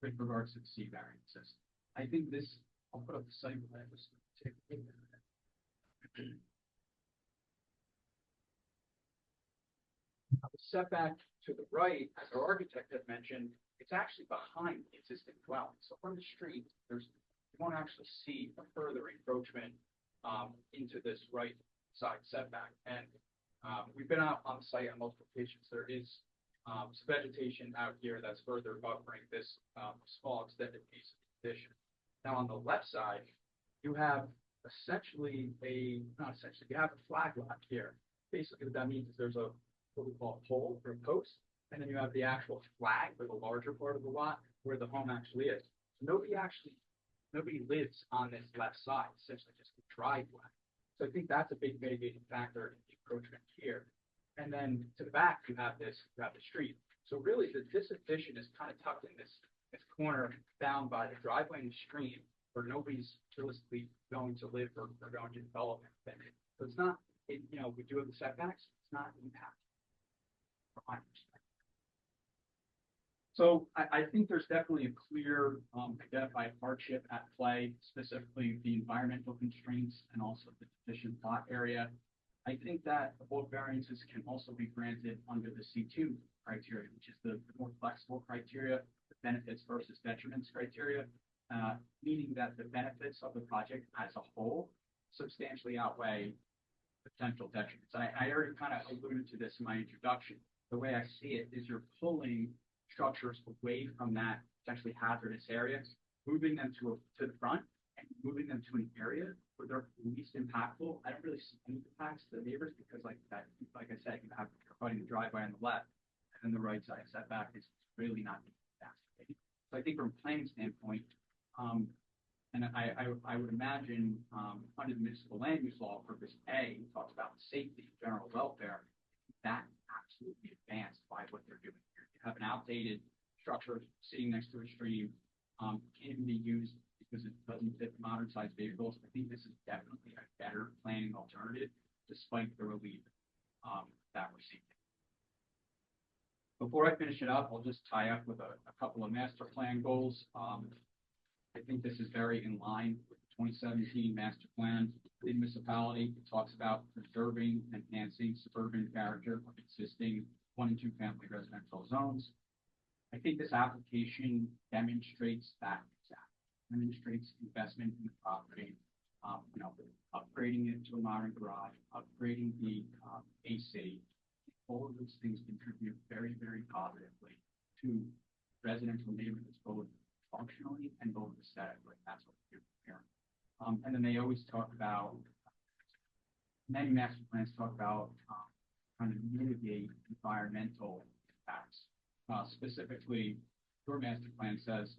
with regards to the C variances. I think this, I'll put up the site plan. Just take a look at it. The setback to the right, as our architect had mentioned, it's actually behind the existing dwelling. So from the street, you won't actually see a further encroachment into this right side setback. And we've been out on the site on multiple occasions. There is some vegetation out here that's further buffering this small extended piece of the addition. Now on the left side, you have you have a flag lot here. Basically what that means is there's what we call a pole or a post, and then you have the actual flag for the larger part of the lot where the home actually is. So nobody lives on this left side, essentially just the driveway. So I think that's a big mitigating factor in the encroachment here. And then to the back, you have the street. So really this addition is kind of tucked in this corner down by the driveway and the stream, where nobody's realistically going to live or going to develop anything. So it's not, we do have the setbacks, it's not impact from my perspective. So I think there's definitely a clear identified hardship at play, specifically the environmental constraints and also the deficient lot area. I think that both variances can also be granted under the C2 criteria, which is the more flexible criteria, the benefits versus detriments criteria. meaning that the benefits of the project as a whole substantially outweigh potential detriments. I already kind of alluded to this in my introduction. The way I see it is you're pulling structures away from that potentially hazardous area, moving them to the front and moving them to an area where they're least impactful. I don't really see any impacts to the neighbors because like I said, you're cutting the driveway on the left and then the right side setback is really not exacerbated. So I think from a planning standpoint, and I would imagine under the municipal land use law, purpose A talks about safety, general welfare. That absolutely advanced by what they're doing here. You have an outdated structure sitting next to a stream, can't even be used because it doesn't fit modern sized vehicles. I think this is definitely a better planning alternative, despite the relief that we're seeing. Before I finish it up, I'll just tie up with a couple of master plan goals. I think this is very in line with the 2017 master plan. The municipality talks about preserving and enhancing suburban character of existing 1 and 2 family residential zones. I think this application demonstrates that demonstrates investment in the property, upgrading it to a modern garage, upgrading the AC. All of those things contribute very, very positively to residential neighborhoods, both functionally and both aesthetically. That's what we're doing here. And then they always talk about, many master plans talk about trying to mitigate environmental impacts. Specifically, your master plan says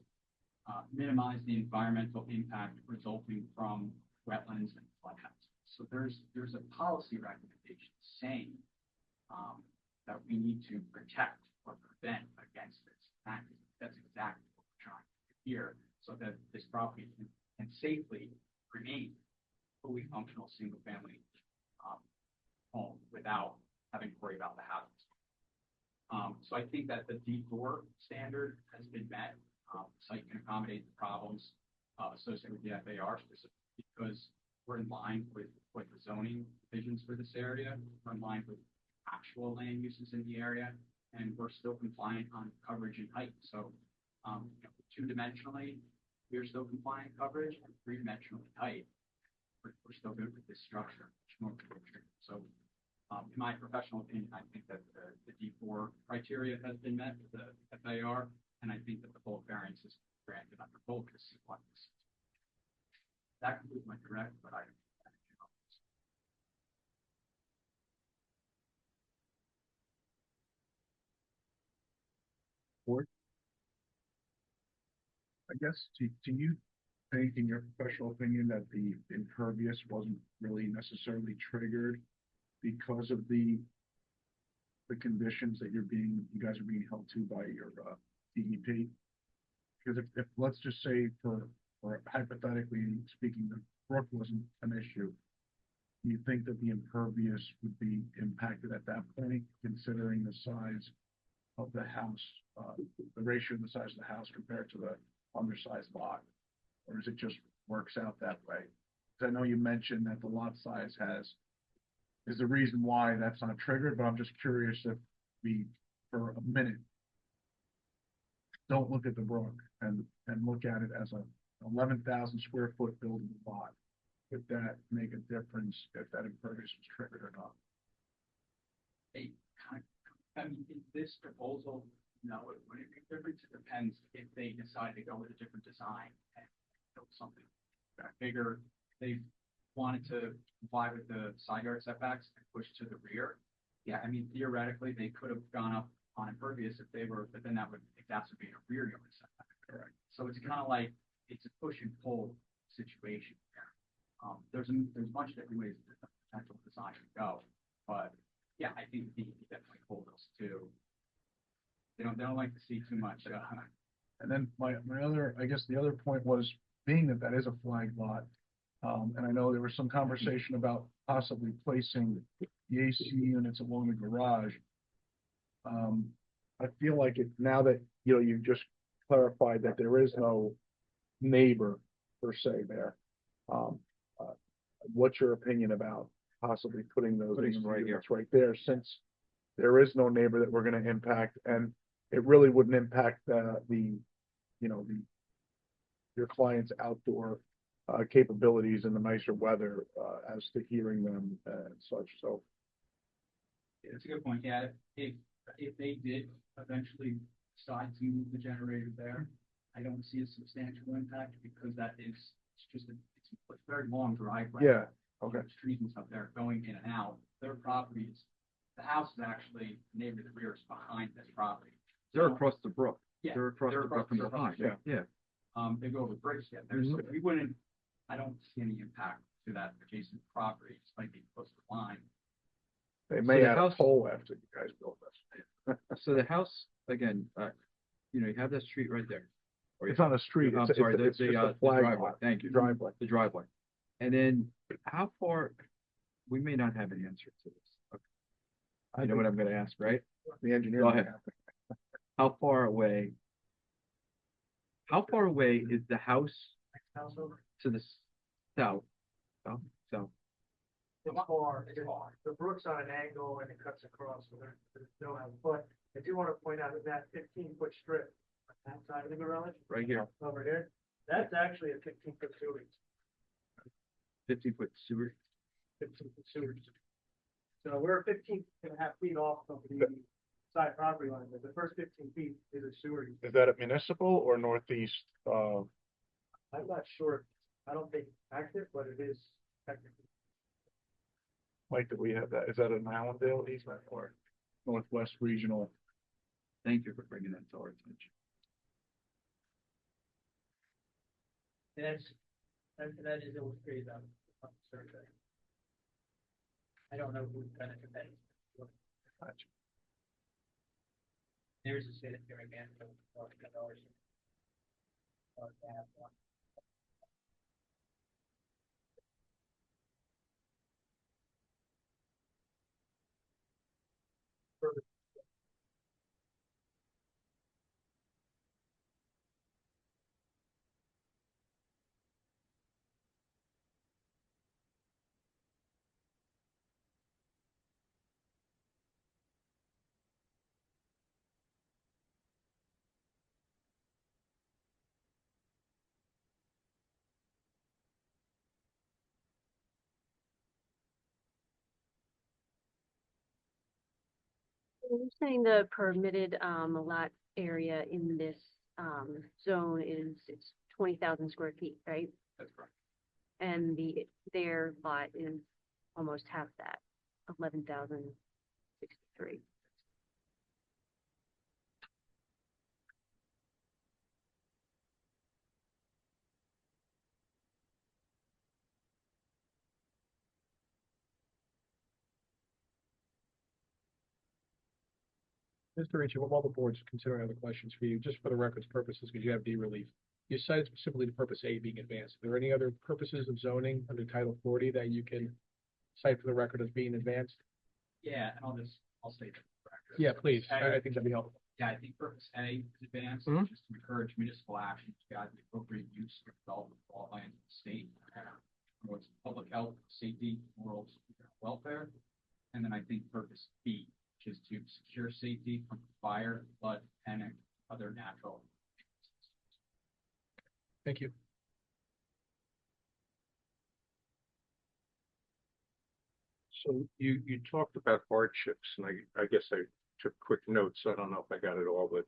minimize the environmental impact resulting from wetlands and floodhouses. So there's a policy recommendation saying that we need to protect or prevent against this. That's exactly what we're trying to do here, so that this property can safely remain fully functional single-family home without having to worry about the hazards. So I think that the D4 standard has been met. Site can accommodate the problems associated with the FAR, specifically because we're in line with what the zoning visions for this area. We're in line with actual land uses in the area, and we're still compliant on coverage and height. So 2-dimensionally, we're still compliant coverage, and 3-dimensionally height, we're still good with this structure. So in my professional opinion, I think that the D4 criteria has been met with the FAR, and I think that the bulk variance is granted under both the C1. That concludes my direct, but I I guess, do you think, in your professional opinion, that the impervious wasn't really necessarily triggered because of the conditions that you guys are being held to by your DEP? Because if let's just say for hypothetically speaking, the brook wasn't an issue, do you think that the impervious would be impacted at that point, considering the size of the house, the ratio of the size of the house compared to the undersized lot? Or does it just works out that way? Because I know you mentioned that the lot size is the reason why that's not triggered, but I'm just curious if we, for a minute, don't look at the brook and look at it as a 11,000 square foot building lot. Would that make a difference if that impervious was triggered or not? I mean, in this proposal, no, it wouldn't make a difference. It depends if they decide to go with a different design and build something bigger. They wanted to comply with the side yard setbacks and push to the rear. Yeah, I mean, theoretically, they could have gone up on impervious if they were, but then that would exacerbate a rear yard setback. Correct. So it's kind of like, it's a push and pull situation here. There's much different ways that the potential design could go, but yeah, I think the definitely hold those two. They don't like to see too much. And then my other, I guess the other point was, being that is a flag lot, and I know there was some conversation about possibly placing the AC units along the garage. I feel like now that you just clarified that there is no neighbor per se there. What's your opinion about possibly putting those right here, right there, since there is no neighbor that we're going to impact, and it really wouldn't impact the your client's outdoor capabilities in the nicer weather, as to hearing them and such, so. Yeah, that's a good point. Yeah, if they did eventually decide to move the generator there, I don't see a substantial impact because it's just it's a very long driveway. Yeah, okay. There's trees and stuff there going in and out. Their properties, the house is actually, the neighbor, the rear is behind this property. They're So, across the brook. Yeah, They're across the brook from they're behind. across Yeah. they go over the bridge yet there, so we wouldn't, I don't see any impact to that adjacent property, despite being close to the line. They may the add a house- pole after you guys build this. So the house, again, you know, you have that street right there. Or It's on a street. I'm It's sorry, it's the just a the flag driveway. lot. Thank you. Driveway. The driveway. And then how far, we may not have an answer to this. Okay. I know what I'm gonna ask, right? The engineer. Go ahead. How far away is the house to the south? South? It's far, the brook's on an angle and it cuts across, so there's no help, but I do want to point out that 15-foot strip on that side of the garage, Right here, over here, that's actually a 15-foot sewage, 50-foot sewer. 15-foot sewage. So we're 15.5 feet off of the side property line, but the first 15 feet is a sewer. Is that a municipal or northeast, I'm not sure, I don't think active, but it is technically. Mike, that we have that? Is that an Allendale easement or Northwest Regional? Thank you for bringing that to our attention. That is illustrated on the survey. I don't know who's gonna debate. There's a sanitary man. You're saying the permitted, lot area in this, zone it's 20,000 square feet, right? That's correct. And their lot is almost half that, 11,063. Mr. Ricci, while the board's considering other questions for you, just for the record's purposes, because you have D relief, you cited specifically the purpose A being advanced. Are there any other purposes of zoning under Title 40 that you can cite for the record as being advanced? Yeah, and I'll state that. for the record. Yeah, please. A, I think that'd be helpful. Yeah, I think purpose A is advanced, Mhm. just to encourage municipal action to guide the appropriate use or development of all lands in the state. Promotes public health, safety, moral welfare. And then I think purpose B, which is to secure safety from fire, flood, and other natural. Thank you. So you talked about hardships, and I guess I took quick notes. I don't know if I got it all, but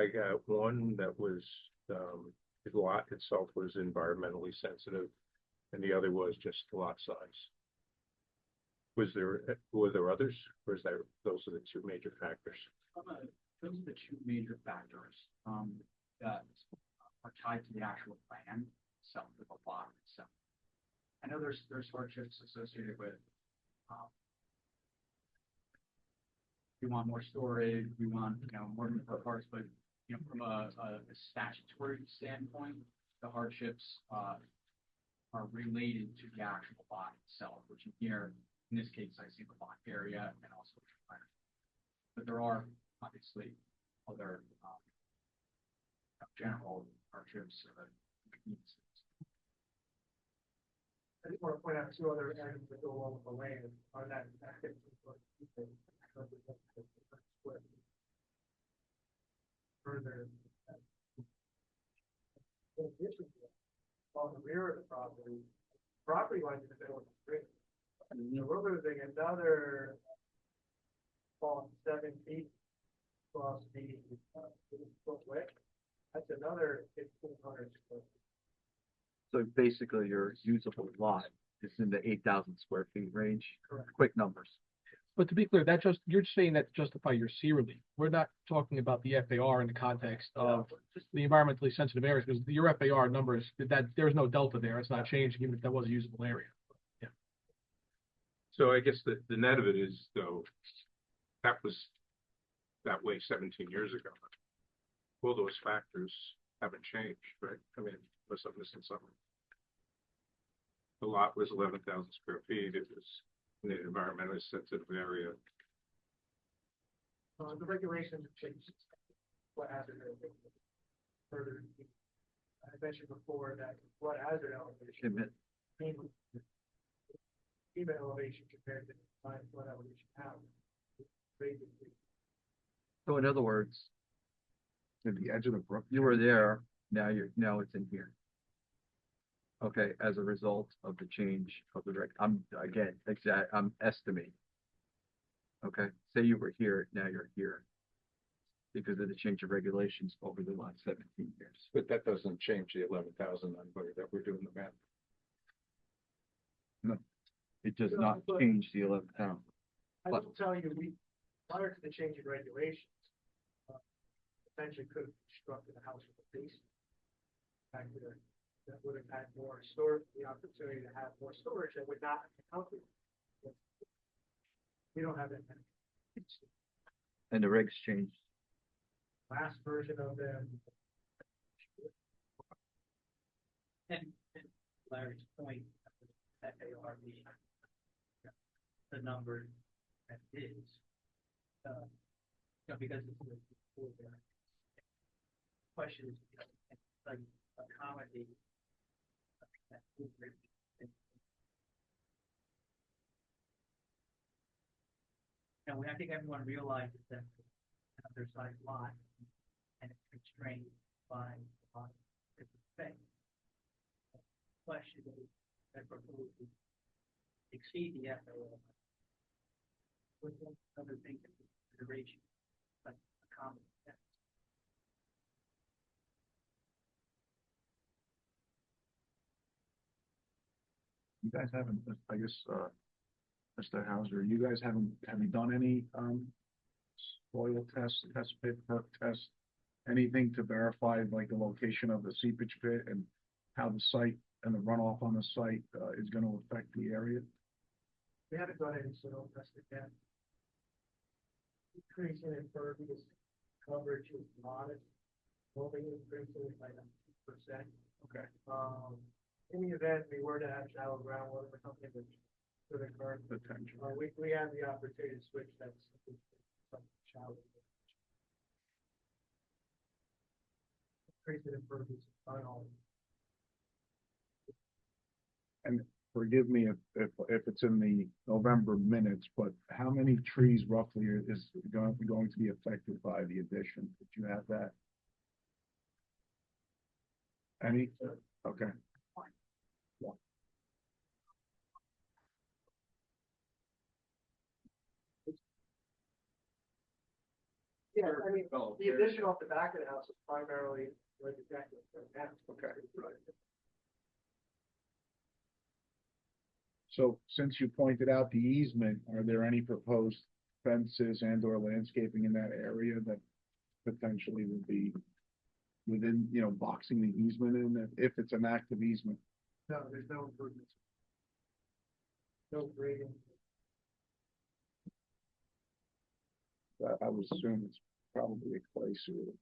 I got one that was, the lot itself was environmentally sensitive, and the other was just lot size. Were there others, or is that, those are the two major factors? Those are the two major factors, that are tied to the actual plan itself, the lot itself. I know there's hardships associated with, we want more storage, we want, more parts, but, from a statutory standpoint, the hardships, are related to the actual lot itself, which here, in this case, I see the lot area and also the plan. But there are obviously other, general hardships or needs. I just want to point out two other items that go along with the land on that. Further. In addition to that, property line's in the middle of the street. So we're losing another, call it 7 feet across the, foot width. That's another 1,500 square feet. So basically your usable lot is in the 8,000 square feet range. Correct. Quick numbers. But to be clear, you're saying that to justify your C relief. We're not talking about the FAR in the context of the environmentally sensitive areas, because your FAR numbers, there's no delta there. It's not changing, even if that was a usable area. So I guess the net of it is, though, that was that way 17 years ago. All those factors haven't changed, right? I mean, unless I'm missing something. The lot was 11,000 square feet. It was in an environmentally sensitive area. The regulations have changed. What hazard further? I mentioned before that flood hazard elevation. FEMA elevation compared to flood elevation now. Basically, So in other words, At the edge of the brook. you were there, now it's in here. Okay, as a result of the change of the I'm estimating. Okay, say you were here, now you're here. Because of the change of regulations over the last 17 years. But that doesn't change the 11,000 number that we're doing the math. It does not change the 11,000. I will tell you, prior to the change in regulations, essentially could have constructed a house with a basement. Back there, that would have had more storage, the opportunity to have more storage that would not have helped. We don't have that. And the regs changed. Last version of them. And Larry's point, FAR being the number that it is, because it's the question is, like accommodate that movement. I think everyone realizes that another size lot and it's constrained by a lot of different things. The question is, that proposal exceed the FAR with other things in consideration, like accommodate that. You guys haven't, I guess, Mr. Hauser, you guys have you done any soil tests, test pit, perk tests, anything to verify like the location of the seepage pit and how the site and the runoff on the site is going to affect the area? We haven't done any soil testing yet. Increasing impervious coverage is modest. Only increasing it by 2%. Okay. In the event we were to have shallow groundwater or something, which could occur, Potential. we have the opportunity to switch that to shallow. Increasing impervious runoff. And forgive me if it's in the November minutes, but how many trees roughly is going to be affected by the addition? Did you have that? Any? Okay. Yeah, I mean, the addition off the back of the house is primarily where the deck is right now. Okay. So since you pointed out the easement, are there any proposed fences and or landscaping in that area that potentially would be within, boxing the easement in if it's an active easement? No, there's no improvements. No grading. I would assume it's probably a clay sewer.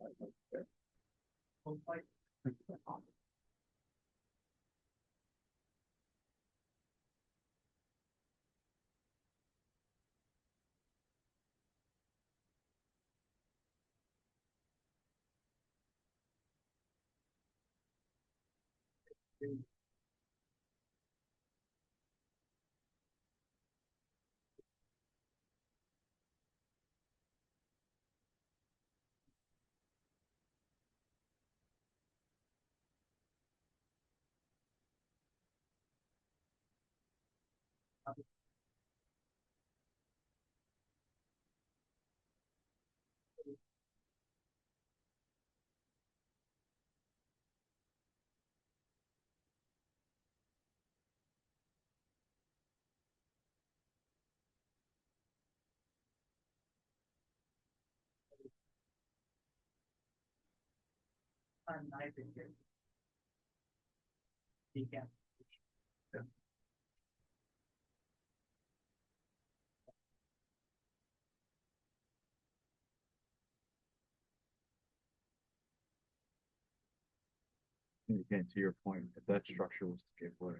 Again, to your point, if that structure was to give way,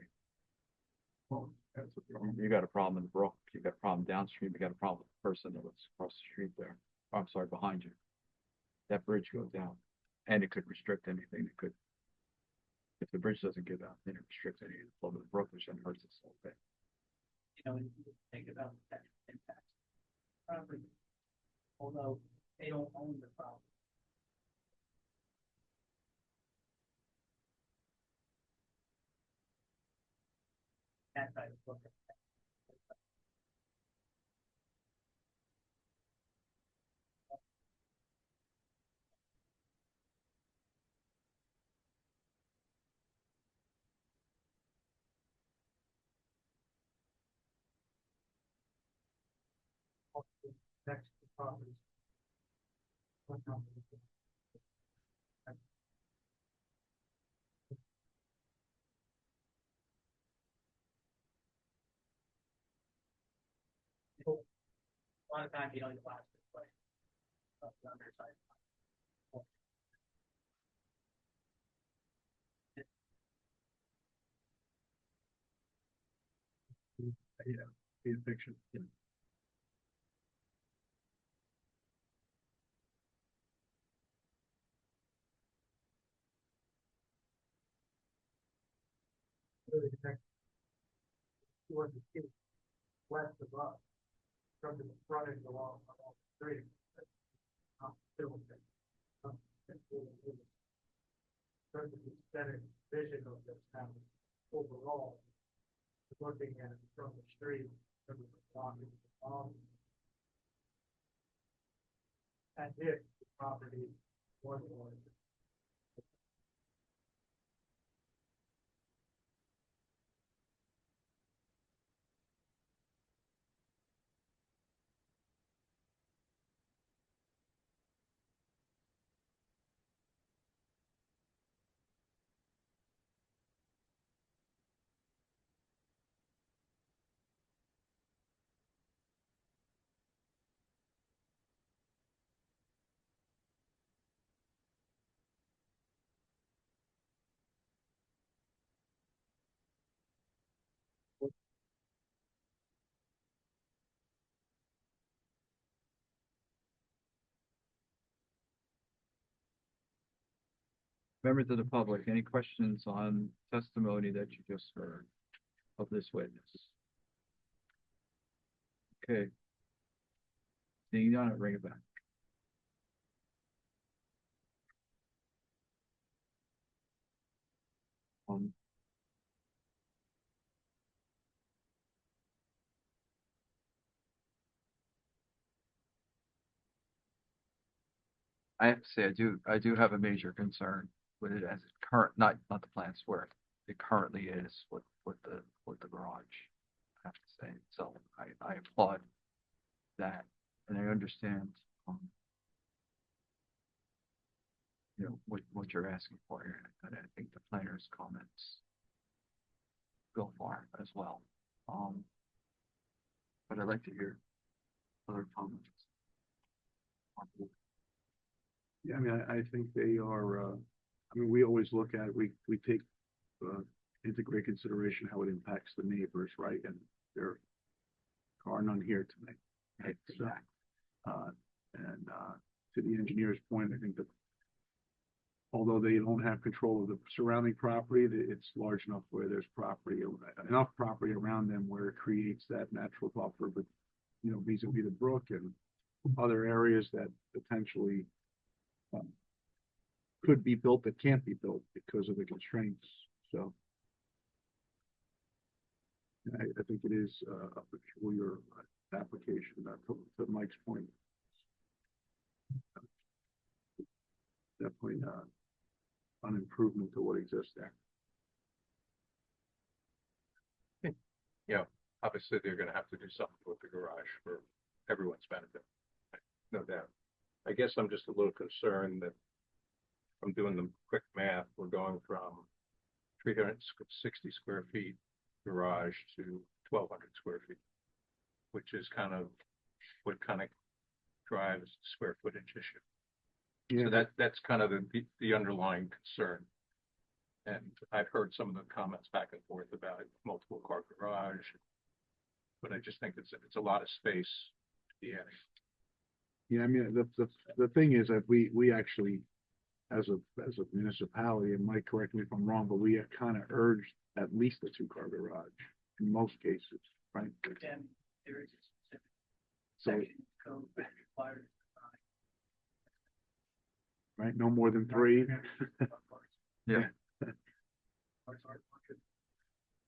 Well, that's a problem. you got a problem in the brook, you got a problem downstream, you got a problem with the person that lives across the street there. Oh, I'm sorry, behind you. That bridge goes down, and it could restrict anything that could. If the bridge doesn't give out, then it restricts any of the flow of the brook, which then hurts us a little bit. You know, when you think about that impact property, although they don't own the property. That's how you look at that. Next to properties. A lot of times you don't glass this way. The underside. Yeah, be a picture. West of us, from the front end along the street. Terms of the aesthetic vision of this town overall, looking at it from the street, from the blocking as if the property was one. Members of the public, any questions on testimony that you just heard of this witness? Okay. Seeing none, bring it back. Um, I have to say, I do have a major concern with it as it not the plans where it currently is with the garage. I have to say, so I applaud that, and I understand, what you're asking for here, and I think the planner's comments go far as well. But I'd like to hear other comments. Yeah, I mean, I think they are, I mean, we always look at, we take, into great consideration how it impacts the neighbors, right? And there are none here tonight. Right? So, to the engineer's point, I think that although they don't have control of the surrounding property, it's large enough where there's enough property around them where it creates that natural buffer, but, vis-a-vis the brook and other areas that potentially could be built that can't be built because of the constraints. So I think it is a peculiar application, to Mike's point. Definitely an improvement to what exists there. Yeah, obviously they're gonna have to do something with the garage for everyone's benefit, no doubt. I guess I'm just a little concerned that I'm doing the quick math, we're going from 360 square feet garage to 1,200 square feet, which is what kind of drives the square footage issue. Yeah, So that's kind of the underlying concern. And I've heard some of the comments back and forth about multiple car garage. But I just think it's a lot of space to be adding. yeah. I mean, the thing is that we actually, as a municipality, and Mike, correct me if I'm wrong, but we kind of urged at least a 2-car garage in most cases, right? Again, there is a specific So, section code that requires. right, no more than 3. Yeah.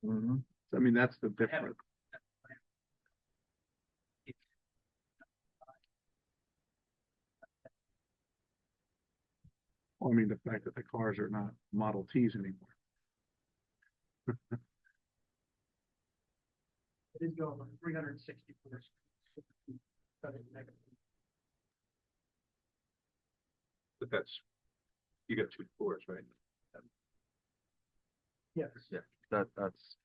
So, I mean, that's the difference. Well, I mean, the fact that the cars are not Model Ts anymore. It is going from 364. But you got 2 floors, right? Yes. Yeah, that's.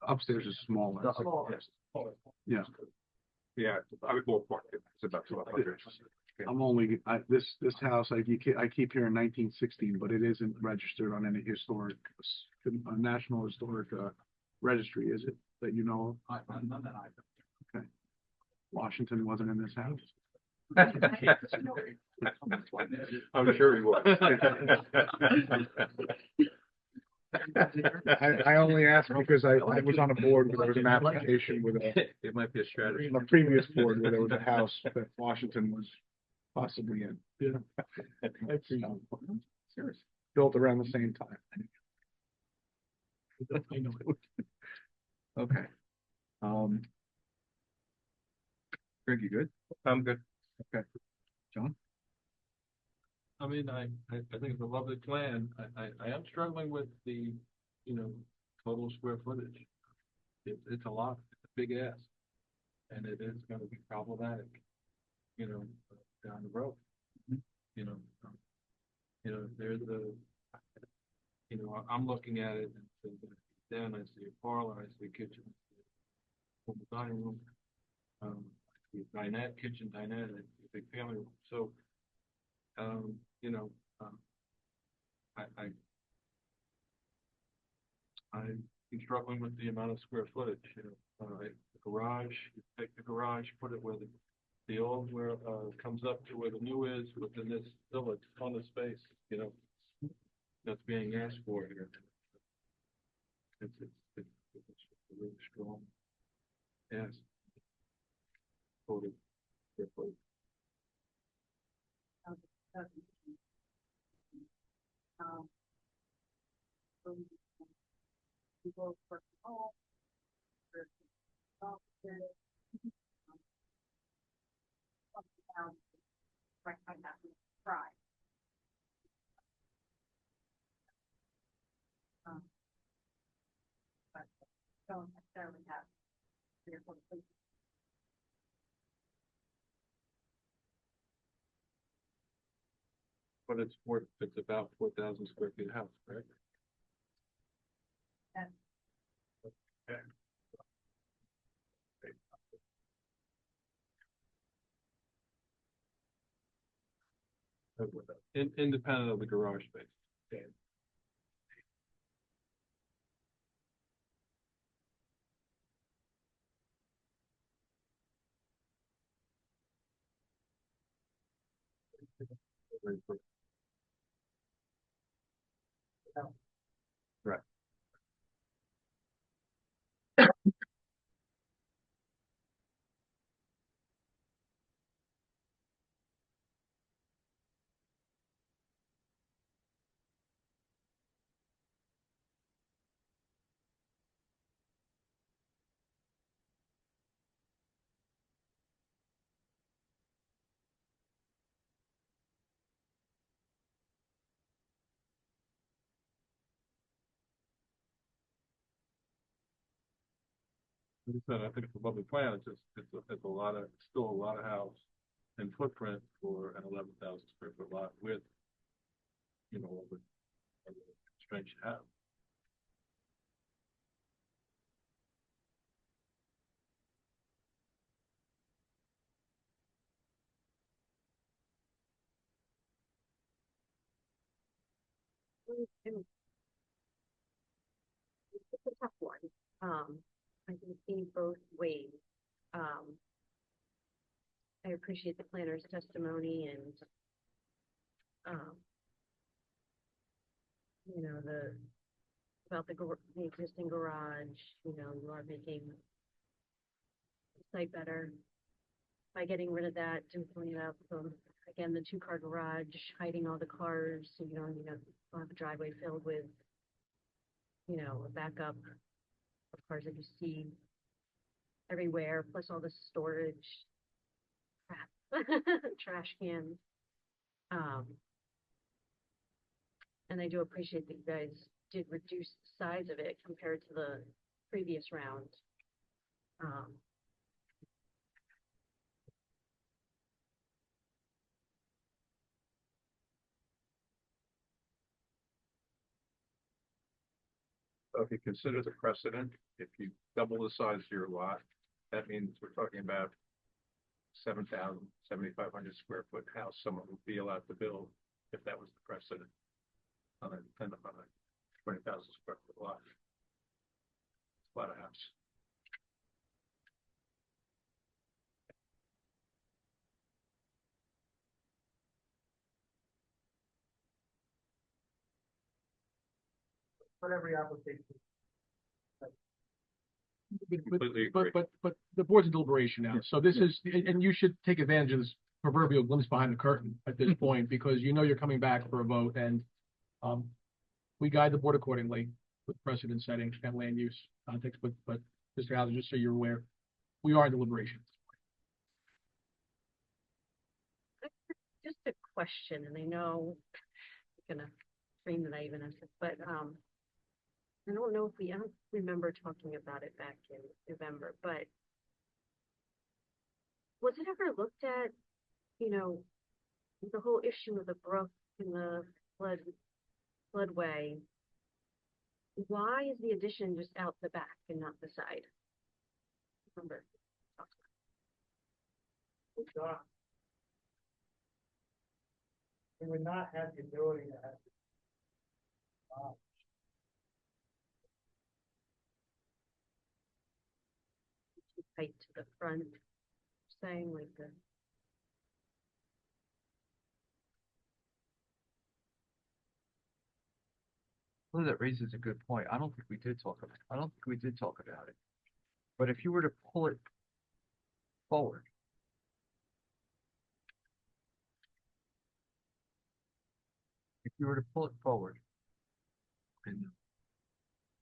Upstairs is smaller. Yeah. Yeah, I would ballpark it. It's about 1,200. This house, I keep hearing 1916, but it isn't registered on any historic, national historic registry, is it, that you know of? None that I. Okay. Washington wasn't in this house? I'm sure he was. I only asked because I was on a board where there was an application with It might be a strategy. a previous board where there was a house that Washington was possibly in. Yeah. Serious. Built around the same time. Okay. Greg, you good? I'm good. Okay. John? I mean, I think it's a lovely plan. I am struggling with the, total square footage. It's a lot, it's a big ask. And it is gonna be problematic, down the road. There's I'm looking at it and then I see a parlor, I see a kitchen, a dining room, I see a dinette, kitchen, dinette, a big family room. So, I'm struggling with the amount of square footage, the garage, you take the garage, put it where the old, where, comes up to where the new is within this village, ton of space, that's being asked for here. It's a really strong ask. Total square footage. People work from home. Right, I have to try. But don't necessarily have 3 or 4 places. But it's about 4,000 square feet house, correct? And Independent of the garage space. Right. Like I said, I think it's a lovely plan, it's just, it's a lot of, still a lot of house and footprint for an 11,000 square foot lot with, all the constraints you have. And it's a tough one. I can see both ways. Um, I appreciate the planner's testimony and, um, about the existing garage, you are making the site better by getting rid of that, Jim pointed out, again, the two-car garage, hiding all the cars, so you don't, have a driveway filled with, a backup of cars that you see everywhere, plus all the storage, crap, trash cans. And I do appreciate that you guys did reduce the size of it compared to the previous round. So if you consider the precedent, if you double the size of your lot, that means we're talking about 7,500 square foot house someone would be allowed to build if that was the precedent on a 20,000 square foot lot. It's a lot of house. For every application. Completely But, agree. but the board's in deliberation now, so this is, and you should take advantage of this proverbial glimpse behind the curtain at this point, because you're coming back for a vote, and we guide the board accordingly with precedent setting and land use context, but Mr. Hauser, just so you're aware, we are in deliberation. Just a question, and I know I'm gonna frame that I even asked it, but I don't know if I don't remember talking about it back in November, but was it ever looked at, the whole issue of the brook and the floodway? Why is the addition just out the back and not the side? Remember? We would not have the ability to have. Too tight to the front, saying like the. Well, that raises a good point. I don't think we did talk about it. But if you were to pull it forward. If you were to pull it forward. And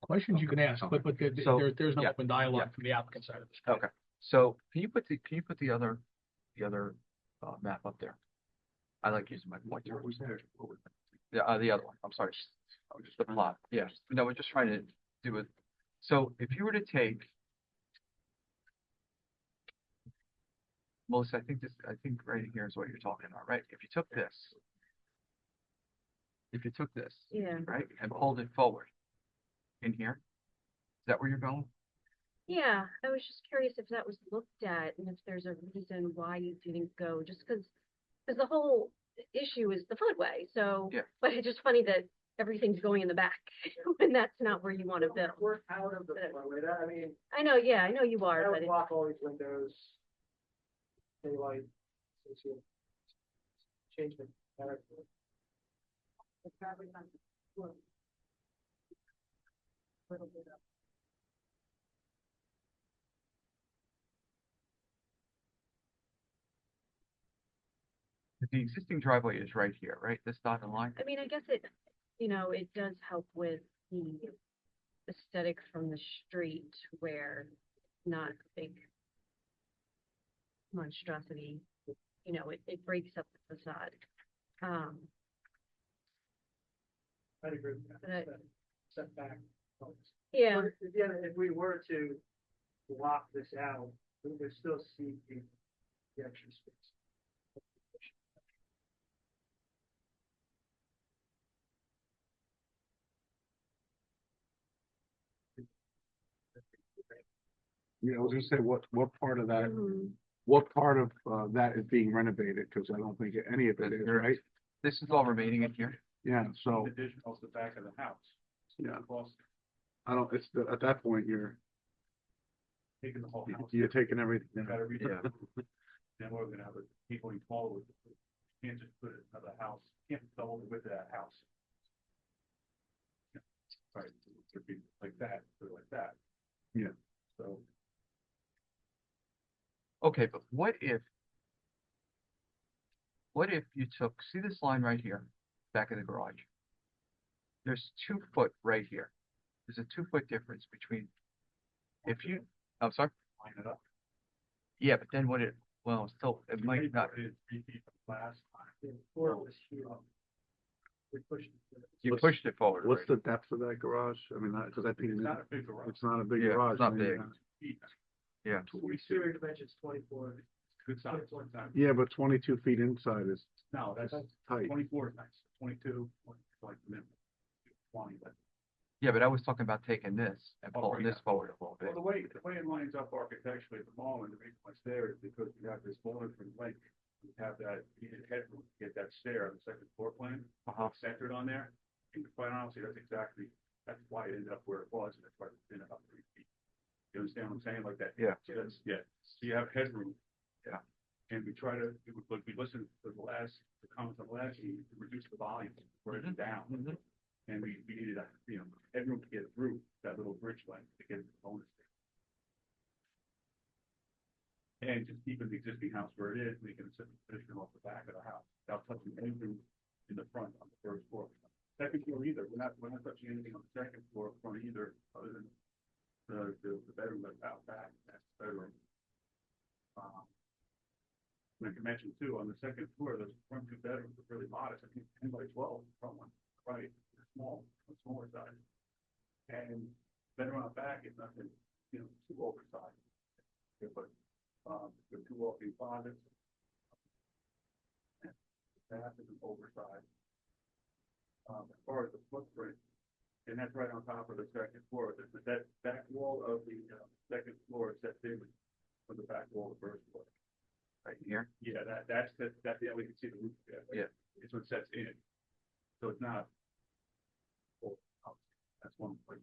Questions you can ask, but So, there's no yeah, open dialogue yeah. from the applicant side of this. Okay, so can you put the other map up there? I like using my pointer. The other one, I'm sorry. The plot, yeah. No, we're just trying to do it. So if you were to take. Melissa, I think right here is what you're talking about, right? If you took this. Yeah. Right, and pulled it forward. In here? Is that where you're going? Yeah, I was just curious if that was looked at and if there's a reason why you didn't go, just because the whole issue is the floodway, so. Yeah. But it's just funny that everything's going in the back when that's not where you want to build. We're out of the floodway, I mean, I know, yeah, I know you that are, but would block all these windows. Daylight. Change the character. Little bit up. The existing driveway is right here, right? This dotted line? I mean, I guess it, it does help with the aesthetic from the street where not a big monstrosity, it breaks up the facade. I'd agree with But that, setback. yeah, But again, if we were to block this out, we would still see the extra space. Yeah, I was gonna say, what part of that, Mhm. what part of, that is being renovated? Cause I don't think any of it is, There- right? This is all remaining in here. Yeah, so, Addition of the back of the house. yeah, Cost, I don't, at that point, taking the whole house. you're taking everything. Gotta redo Yeah. it. Then we're gonna have a people involved with it. You can't just put it another house, can't double the width of that house. Right, it could be like that, or like that. Yeah. So, Okay, but what if you took, see this line right here, back of the garage? There's 2 foot right here. There's a 2 foot difference between, if you, I'm sorry? line it up. Yeah, but then well, still, it might not, It is 3 feet from last time. The floor was here. We pushed it. you pushed it forward. What's right? the depth of that garage? I mean, cause I think It's not a big garage. it's not a big Yeah, it's garage. not I mean, big. Feet, Yeah, Exterior dimensions 24. good size, one time. Yeah, but 22 feet inside is No, that's tight. 24 is nice, 22, like minimum. 20, but. yeah, but I was talking about taking this and Oh, pulling yeah. this forward a little bit. Well, the way it lines up architecturally at the moment, the reason why it's there is because we have this bonus from link. We have that needed headroom to get that stair on the second floor plan, centered on there. And quite honestly, that's why it ended up where it was, and that's why it's been about 3 feet. You understand what I'm saying, like that? Yeah. So so you have headroom. Yeah. And we try to, we listened to the comments on the last meeting, to reduce the volume, bring it down. Mhm. And we needed, headroom to get through that little bridge length to get the bonus there. And just keeping the existing house where it is, making a simple addition off the back of the house, without touching anything in the front on the first floor. Second floor either, we're not touching anything on the second floor front either, other than the bedroom that's out back, that's the bedroom. Like I mentioned too, on the second floor, those front 2 bedrooms are really modest, I think 10 by 12, front one, right, they're small, on the smaller side. And bedroom out back is nothing, too oversized. Yeah, but, the 2 walk-in closets. That is an oversized. As far as the footprint, and that's right on top of the second floor, that back wall of the, second floor is set in from the back wall of the first floor. Right here. Yeah, that's yeah, we can see the roof there. Yeah. It's what sets in. So it's not. Oh, that's one place.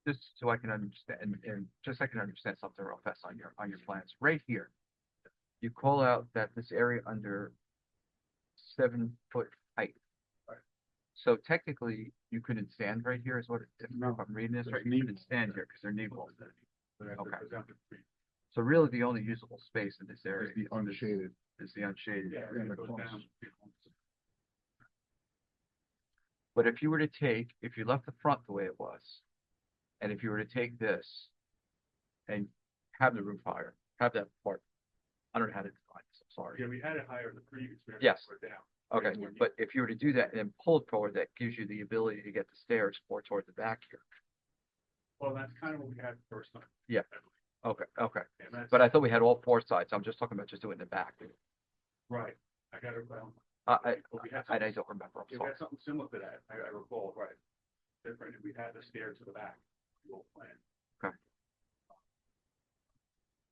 Just so I can understand, and just so I can understand something real fast on your plans, right here. You call out that this area under 7 foot height. Right. So technically, you couldn't stand right here, is what, if No. I'm reading this right, There's you knee couldn't stand here because they're knee walls. Okay. Okay. So really, the only usable space in this area Is the unshaded. is the unshaded Yeah, area. it goes close. down. But if you left the front the way it was, and if you were to take this and have the roof higher, have that part, I don't know how to define this, I'm sorry. Yeah, we had it higher in the previous. We had Yes. it down. Okay, but if you were to do that and then pull it forward, that gives you the ability to get the stairs more toward the back here. Well, that's kind of what we had the first time. Yeah. Okay, And that's, but I thought we had all 4 sides, I'm just talking about just doing the back. right, I got it, well, I we had don't something, remember, I'm we sorry. had something similar to that, I recall, right. Different, and we had the stairs to the back, the old plan. Okay.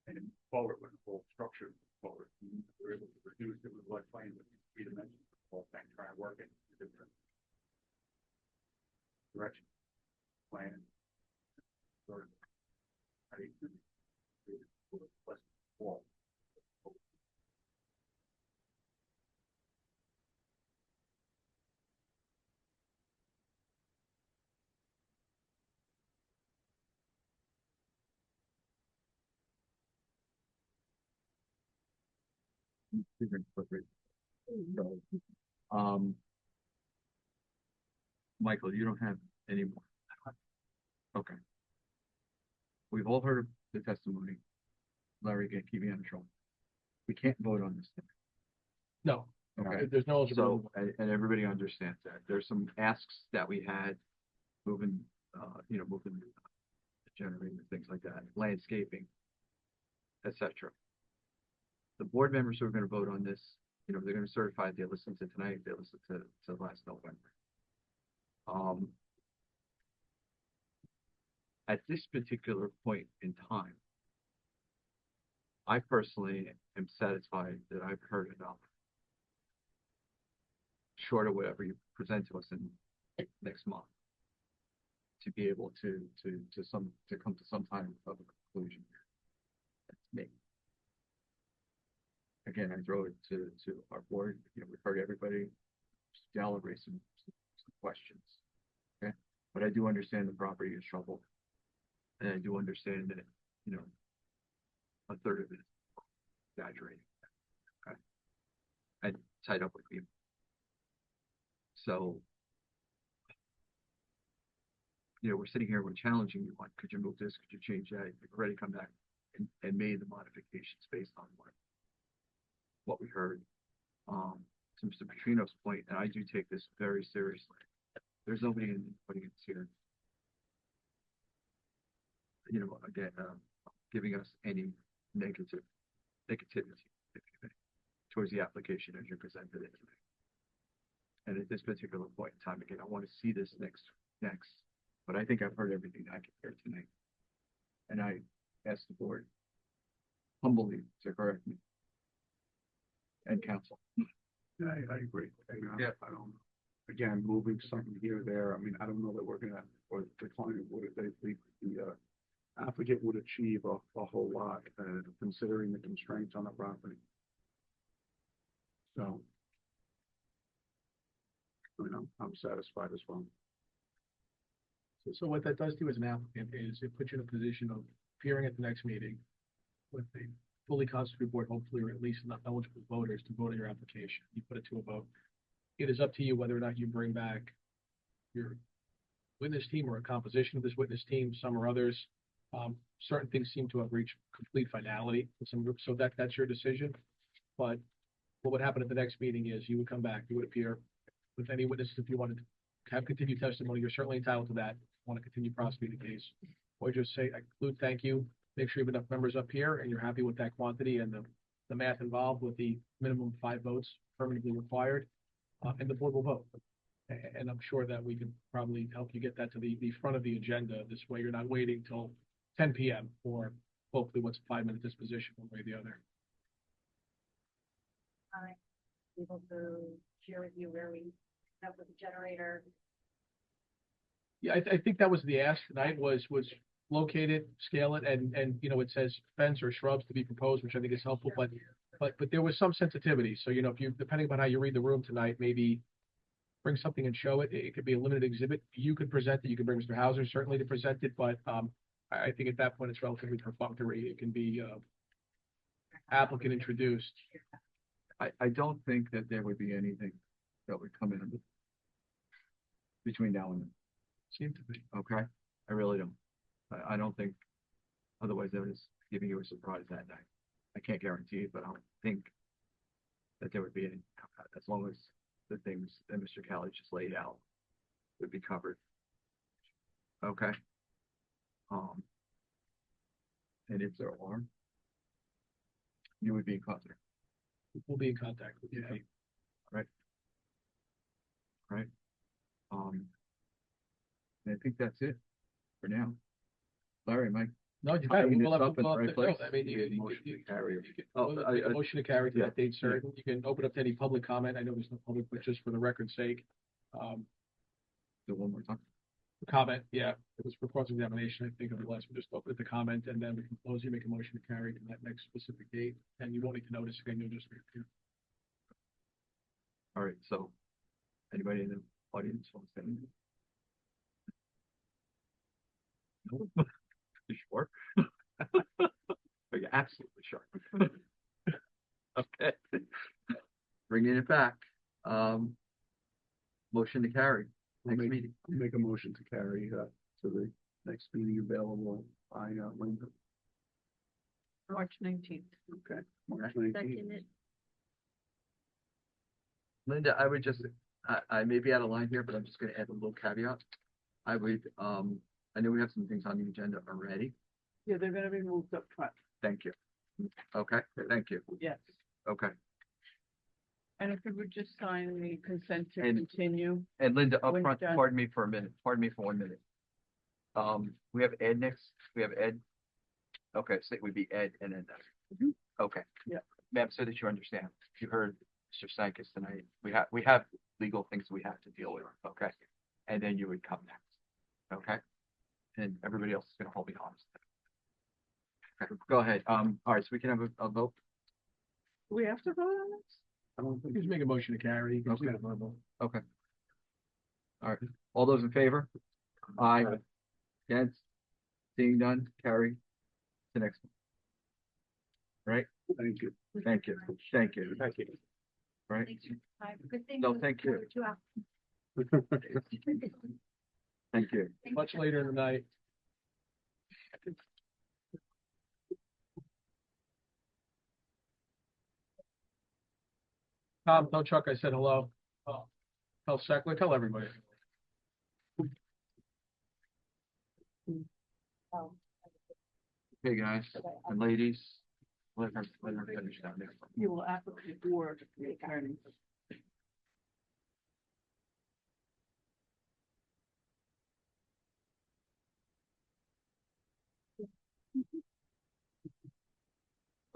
And forward, when the whole structure forward, we were able to reduce it with what plane with 3 dimensions, the whole thing, try and work it in a different direction. Plan. Sort of. How do you do it? Less wall. Um, Michael, you don't have any more. Okay. We've all heard the testimony. Larry, keep me out of trouble. We can't vote on this thing. No, Okay. there's no eligibility. So, and everybody understands that. There's some asks that we had moving, moving the generator, things like that, landscaping, etc. The board members who are going to vote on this, they're going to certify they listened to tonight, they listened to last November. At this particular point in time, I personally am satisfied that I've heard enough, short of whatever you present to us in next month, to be able to come to some kind of a conclusion. That's me. Again, I throw it to our board. We've heard everybody. Dal raised some questions. Okay, but I do understand the property is troubled, and I do understand that a third of it is exaggerating. Okay, and tied up with people. So, we're sitting here, we're challenging you on, could you move this, could you change that? You've already come back and made the modifications based on what we heard. To Mr. Petrino's point, and I do take this very seriously. There's nobody in the audience here, again, giving us any negativity, if you may, towards the application as you presented it today. And at this particular point in time, again, I want to see this next, but I think I've heard everything I can hear tonight. And I ask the board humbly to correct me and counsel. Yeah, I agree. Yeah. I don't, again, moving something here or there, I mean, I don't know that we're gonna, or the client would, the applicant would achieve a whole lot, considering the constraints on the property. So, I'm satisfied as well. So what that does do as an applicant is it puts you in a position of appearing at the next meeting with a fully constituted board, hopefully, or at least enough eligible voters to vote on your application. You put it to a vote. It is up to you whether or not you bring back your witness team or a composition of this witness team, some or others. Certain things seem to have reached complete finality in some groups, so that's your decision. But what would happen at the next meeting is you would come back, you would appear with any witnesses if you wanted to have continued testimony. You're certainly entitled to that. Want to continue prosecuting the case, or just say, I conclude, thank you. Make sure you have enough members up here and you're happy with that quantity and the math involved with the minimum 5 votes permanently required, and the board will vote. And I'm sure that we can probably help you get that to the front of the agenda. This way you're not waiting till 10 p.m. for hopefully what's a 5-minute disposition one way or the other. I'm able to share with you where we have with the generator. Yeah, I think that was the ask tonight was locate it, scale it, and it says fence or shrubs to be proposed, which I think is helpful, but there was some sensitivity. So, if you, depending on how you read the room tonight, maybe bring something and show it. It could be a limited exhibit. You could present it. You can bring Mr. Hauser certainly to present it, but I think at that point it's relatively perfunctory. It can be applicant introduced. I don't think that there would be anything that would come in between now and then. Seem to be. Okay, I really don't. I don't think, otherwise that is giving you a surprise that night. I can't guarantee it, but I don't think that there would be any, as long as the things that Mr. Kelly just laid out would be covered. Okay. And if there are, you would be in contact. We'll be in contact with you. Yeah. Right. And I think that's it for now. Larry, Mike. No, you Tying we'll this have up in the right to, place. I mean, you Motion to can carry. make a motion to carry to yeah, that date certain. You can open up to any public comment. I know there's no public, but just for the record's sake. Do one more time. Comment, yeah, it was for cross-examination, I think, of the last, we just open it the comment, and then we can close, you make a motion to carry to that next specific date, and you won't need to notice again, you'll just reappear. All right, so anybody in the audience wants to say anything? No? You sure? Are you absolutely sure? Okay. Bringing it back. Motion to carry. next make- meeting. Make a motion to carry, to the next meeting available by, Linda. March 19th. Okay. March Second 19th. it. Linda, I would just, I may be out of line here, but I'm just gonna add a little caveat. I would, I know we have some things on the agenda already. Yeah, they're gonna be moved up front. Thank you. Okay, thank you. Yes. Okay. And if we would just sign the consent to And- continue. And Linda, up When front, done. pardon me for a minute, pardon me for 1 minute. We have Ed next, we have Ed. Okay, so it would be Ed and then, Mhm. okay. Yeah. Ma'am, so that you understand, you heard Mr. Sankis tonight, we have legal things we have to deal with, okay? And then you would come next, okay? And everybody else is gonna hold me honest. Okay, go ahead, all right, so we can have a vote, Do we have to vote on this? I don't think. Just make a motion to carry. You can Okay. do it verbal. okay. All right, all those in favor? Aye. Against? Seeing none, carry. The next one. Right, Thank you. thank you, thank you, Thank you. right? Good thing. No, we thank you. look forward to Thank you. Much later in the night. Tom, tell Chuck I said hello. Oh. Tell Sackler, tell everybody. Okay, guys and ladies, let her finish down there. You will applicant for the attorney.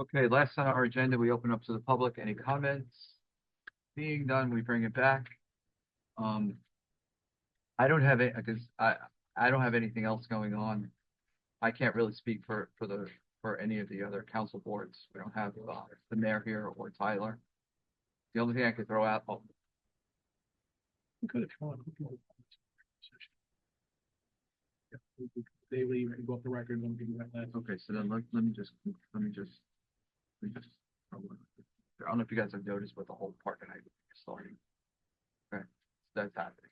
Okay, last on our agenda, we open up to the public. Any comments? Being done, we bring it back. I don't have it, because I don't have anything else going on. I can't really speak for any of the other council boards. We don't have the mayor here or Tyler. The only thing I could throw out, We could have gone. They leave and go off the record and give that last. okay, so then let me just, I don't know if you guys have noticed, but the whole park and I is starting. Okay, so that's happening.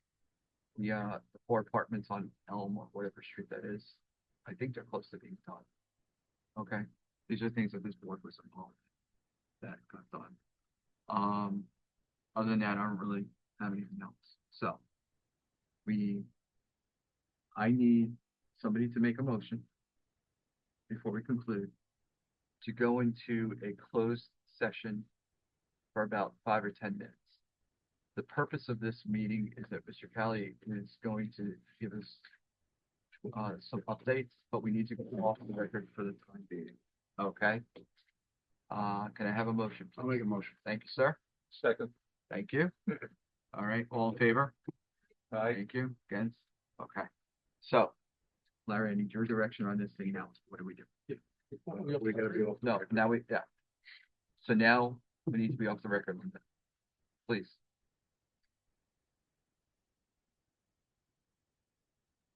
The 4 apartments on Elm or whatever street that is, I think they're close to being done. Okay, these are things that this board was involved in that got done. Other than that, I don't really have anything else. So I need somebody to make a motion before we conclude to go into a closed session for about 5 or 10 minutes. The purpose of this meeting is that Mr. Kelly is going to give us some updates, but we need to go off the record for the time being. Okay? Can I have a motion? I'll make a motion. Thank you, sir. Second. Thank you. All right, all in favor? Aye. Thank you. Against? Okay. So, Larry, I need your direction on this thing now. What do we do? We gotta be off. the No, record. now yeah. So now we need to be off the record, Linda. Please.